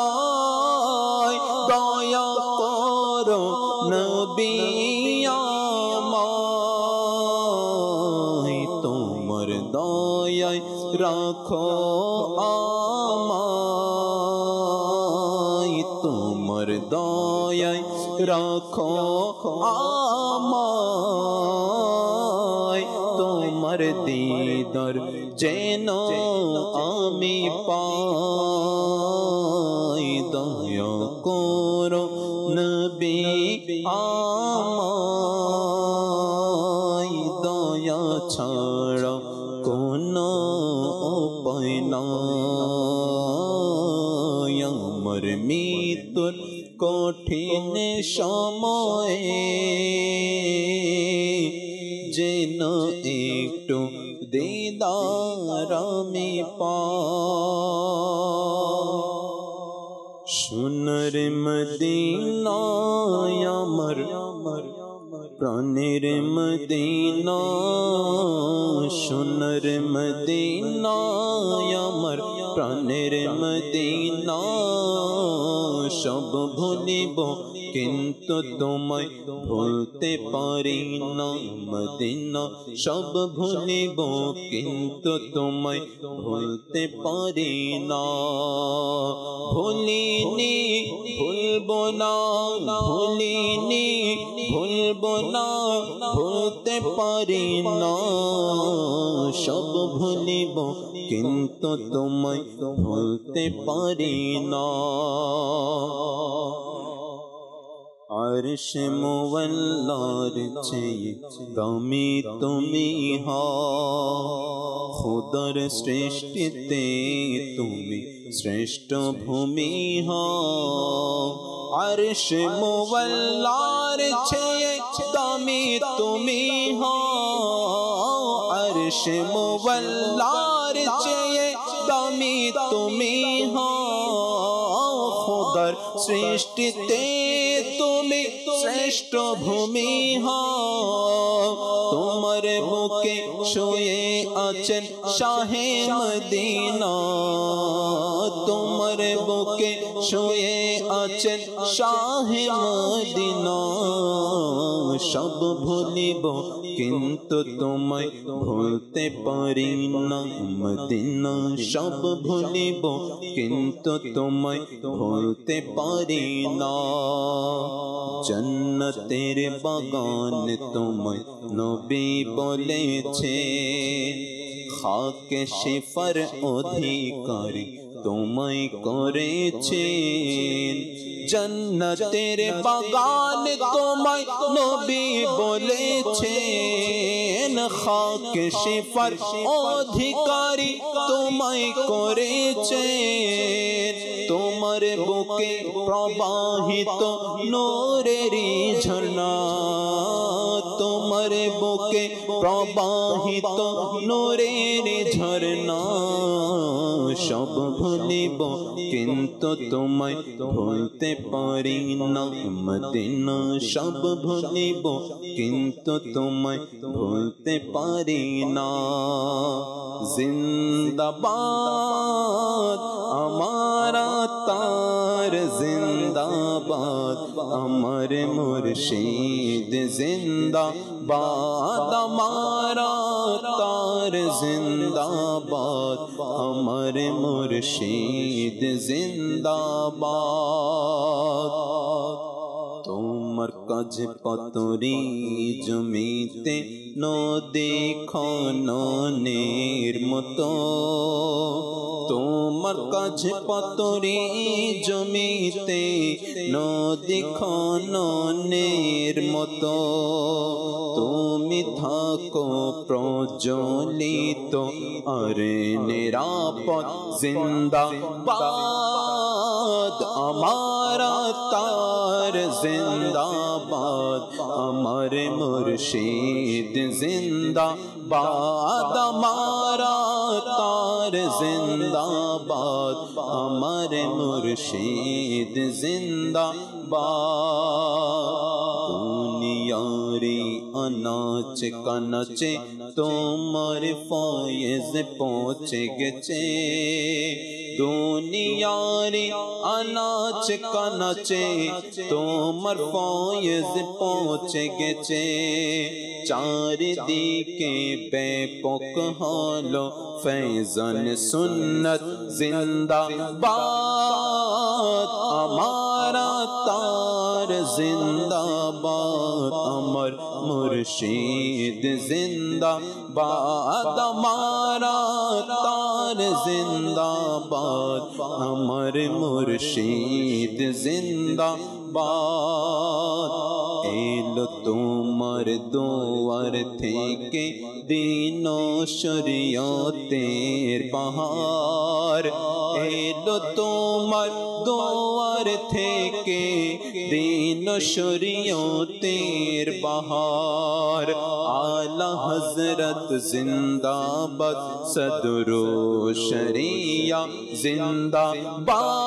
ওসিলায় দয়া করো নবী আমায় তোমার দয়ায় রাখো আমায় তোমার দয়ায় রাখো আমায় তোমার দিদার যেন আমি পাই দয়া করো নবী আমায় দয়া ছাড়া কোনো উপায় নাই আমার মৃত্যুর কঠিন সময়ে যেন একটু দিদার আমি পাই সোনার মদিনায় আমার প্রাণের মদিনা সোনার মদিনায় আমার প্রাণের মদিনা সব ভুলিব কিন্তু তোমায় ভুলতে পারি না মদিনা সব ভুলিব কিন্তু তোমায় ভুলতে পারি না ভুলিনি ভুলবো না ভুলিনি ভুলবো না ভুলতে পারি না সব ভুলিব কিন্তু তোমায় ভুলতে পারি না अर्श मुवल्लार চেয়ে দামি তুমি হও খুদার সৃষ্টিতে তুমি শ্রেষ্ঠ ভূমি হও अर्श मुवल्लार চেয়ে দামি তুমি হও अर्श मुवल्लार চেয়ে দামি তুমি হও খুদার সৃষ্টিতে তুমি শ্রেষ্ঠ ভূমি হও তোমার বুকে শুয়ে আছেন শাহে মদিনা তোমার বুকে শুয়ে আছেন শাহে মদিনা সব ভুলিব কিন্তু তোমায় ভুলতে পারি না মদিনা সব ভুলিব কিন্তু তোমায় ভুলতে পারি না জন্নতের বাগান তোমায় নবী বলেছে খাকে শিফার অধিকারী তোমায় করেছেন জন্নতের বাগান তোমায় নবী বলেছেন খাকে শিফার অধিকারী তোমায় করেছেন তোমার বুকে প্রবাহিত নূরেরই ঝর্ণা তোমার বুকে প্রবাহিত নূরের ঝর্ণা সব ভুলিব কিন্তু তোমায় ভুলতে পারি না মদিনা সব ভুলিব কিন্তু তোমায় ভুলতে পারি না জিন্দাবাদ আমারা তার জিন্দা জিন্দাবাদ আমার মুর্শিদ জিন্দাবাদ আমারা তার জিন্দাবাদ আমার মুর্শিদ জিন্দাবাদ তোমার কাজ পাতরি জমিতে নদী খননের মতো তোমার কাজ পাতরি জমিতে নদী খননের মতো তুমি থাকো প্রজ্বলিত আর নিরাপদ জিন্দাবাদ আমারা তার জিন্দাবাদ আমার মুর্শিদ জিন্দাবাদ আমারা তার জিন্দাবাদ আমার মুর্শিদ জিন্দাবাদ দুনিয়ারে আনাচ কানাচে তোমার ফয়েজ পৌঁছে গেছে দুনিয়ারে আনাচ কানাচে তোমার ফয়েজ পৌঁছে গেছে চারিদিকে ব্যাপক হলো ফৈজান সুন্নত জিন্দাবাদ আমারা তার জিন্দাবাদ আমার মুর্শিদ জিন্দাবাদ আমারা তার জিন্দাবাদ আমার মুর্শিদ জিন্দাবাদ এলো তোমার দুয়ার থেকে দিন শরিয়তের বাহার এলো তোমার দুয়ার থেকে দিন শরিয়তের বাহার আলা হযরত জিন্দাবাদ সদরু শরিয়া জিন্দাবাদ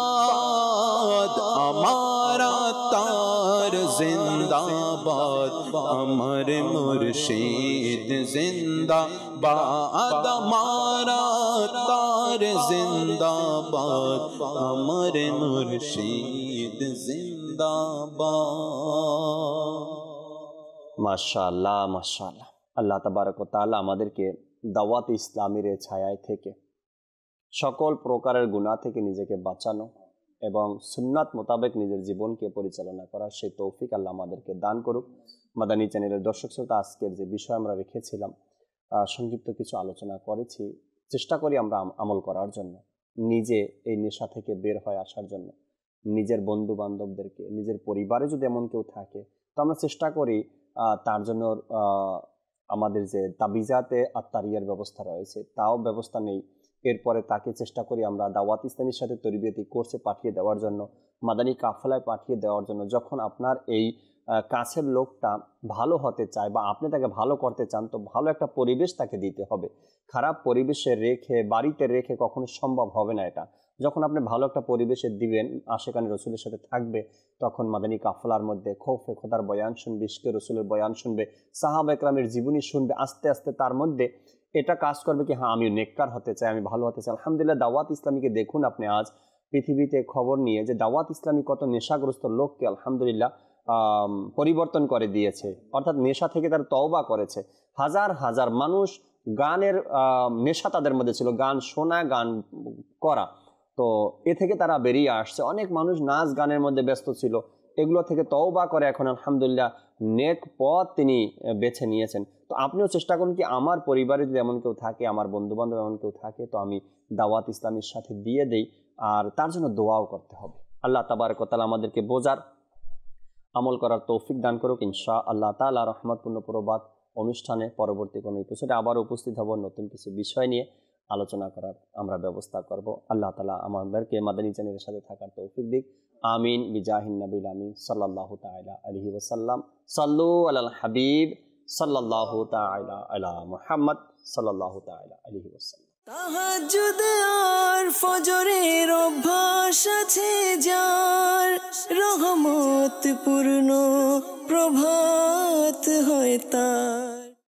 আমারা তার জিন্দাবাদ আমার মুর্শিদ জিন্দাবাদ আমারা তার জিন্দাবাদ আমার মুর্শিদ জিন্দাবাদ মাশাআল্লাহ মাশাআল্লাহ আল্লাহ তাবারক ওয়া তাআলা আমাদেরকে দাওয়াত ইসলামের ছায়ায় থেকে সকল প্রকারের গুনাহ থেকে নিজেকে বাঁচানো এবং সুন্নাত মোতাবেক নিজের জীবনকে পরিচালনা করার সেই তৌফিক আল্লাহ আমাদেরকে দান করুক। মাদানী চ্যানেলের দর্শক শ্রোতা, আজকের যে বিষয় আমরা রেখেছিলাম সংক্ষিপ্ত কিছু আলোচনা করেছি, চেষ্টা করি আমরা আমল করার জন্য, নিজে এই নেশা থেকে বের হয়ে আসার জন্য, নিজের বন্ধু বান্ধবদেরকে, নিজের পরিবারে যদি এমন কেউ থাকে তো আমরা চেষ্টা করি তার জন্য আমাদের যে তাবিজাতে আত্মারিয়ার ব্যবস্থা রয়েছে তাও ব্যবস্থা নেই। এরপরে তাকে চেষ্টা করি আমরা দাওয়াত ইসলামের সাথে তরবিয়তি কোর্সে পাঠিয়ে দেওয়ার জন্য, মাদানী কাফেলায় পাঠিয়ে দেওয়ার জন্য। যখন আপনার এই কাছের লোকটা ভালো হতে চায় বা আপনি তাকে ভালো করতে চান তো ভালো একটা পরিবেশ তাকে দিতে হবে। খারাপ পরিবেশে রেখে, বাড়িতে রেখে কখনো সম্ভব হবে না এটা। যখন আপনি ভালো একটা পরিবেশে দিবেন, আশেকানে রসুলের সাথে থাকবে, তখন মাদানী কাফেলার মধ্যে খৌফে খোদার বয়ান শুনবে, ইশকে রসুলের বয়ান শুনবে, সাহাবা একরামের জীবনী শুনবে। আস্তে আস্তে তার মধ্যে এটা কাজ করবে কি হ্যাঁ, আমি নেককার হতে চাই, আমি ভালো হতে চাই। আলহামদুলিল্লাহ, দাওয়াত ইসলামীকে দেখুন আপনি আজ পৃথিবীতে খবর নিয়ে যে দাওয়াত ইসলামী কত নেশাগ্রস্ত লোককে আলহামদুলিল্লাহ পরিবর্তন করে দিয়েছে, অর্থাৎ নেশা থেকে তার তওবা করেছে। হাজার হাজার মানুষ গানের নেশা তাদের মধ্যে ছিল, গান শোনা, গান করা, তো এ থেকে তারা বেরিয়ে আসছে। অনেক মানুষ নাচ গানের মধ্যে ব্যস্ত ছিল, এগুলো থেকে তওবা করে এখন আলহামদুলিল্লাহ নেক পথ তিনি বেছে নিয়েছেন। তো আপনিও চেষ্টা করুন কি আমার পরিবারে যদি এমন কেউ থাকে, আমার বন্ধুবান্ধব এমন কেউ থাকে, তো আমি দাওয়াত ইসলামের সাথে দিয়ে দেই, আর তার জন্য দোয়াও করতে হবে। আল্লাহ তাবারক ওয়া তাআলা আমাদেরকে বোঝার, আমল করার তৌফিক দান করুক ইনশাআল্লাহ তাআলা। রহমতপূর্ণ প্রবাদ অনুষ্ঠানে পরবর্তী কোনো এপিসোডে আবার উপস্থিত হব, নতুন কিছু বিষয় নিয়ে আলোচনা করার আমরা ব্যবস্থা করব। আল্লাহ তাআলা আমাদেরকে মাদানী চ্যানেলের সাথে থাকার তৌফিক দিক। আমিন বিজাহিন নবিল আমিন সাল্লাল্লাহু তাআলা আলাইহি ওয়াসাল্লাম। সাল্লু আলাল হাবিব সাল্লাল্লাহু তাআলা আলা মুহাম্মদ সাল্লাল্লাহু তাআলা আলাইহি ওয়াসাল্লাম। তাহাজ্জুদ আর ফজরের অভ্যাস আছে যার, রহমত পূর্ণ প্রভাত হয় তার।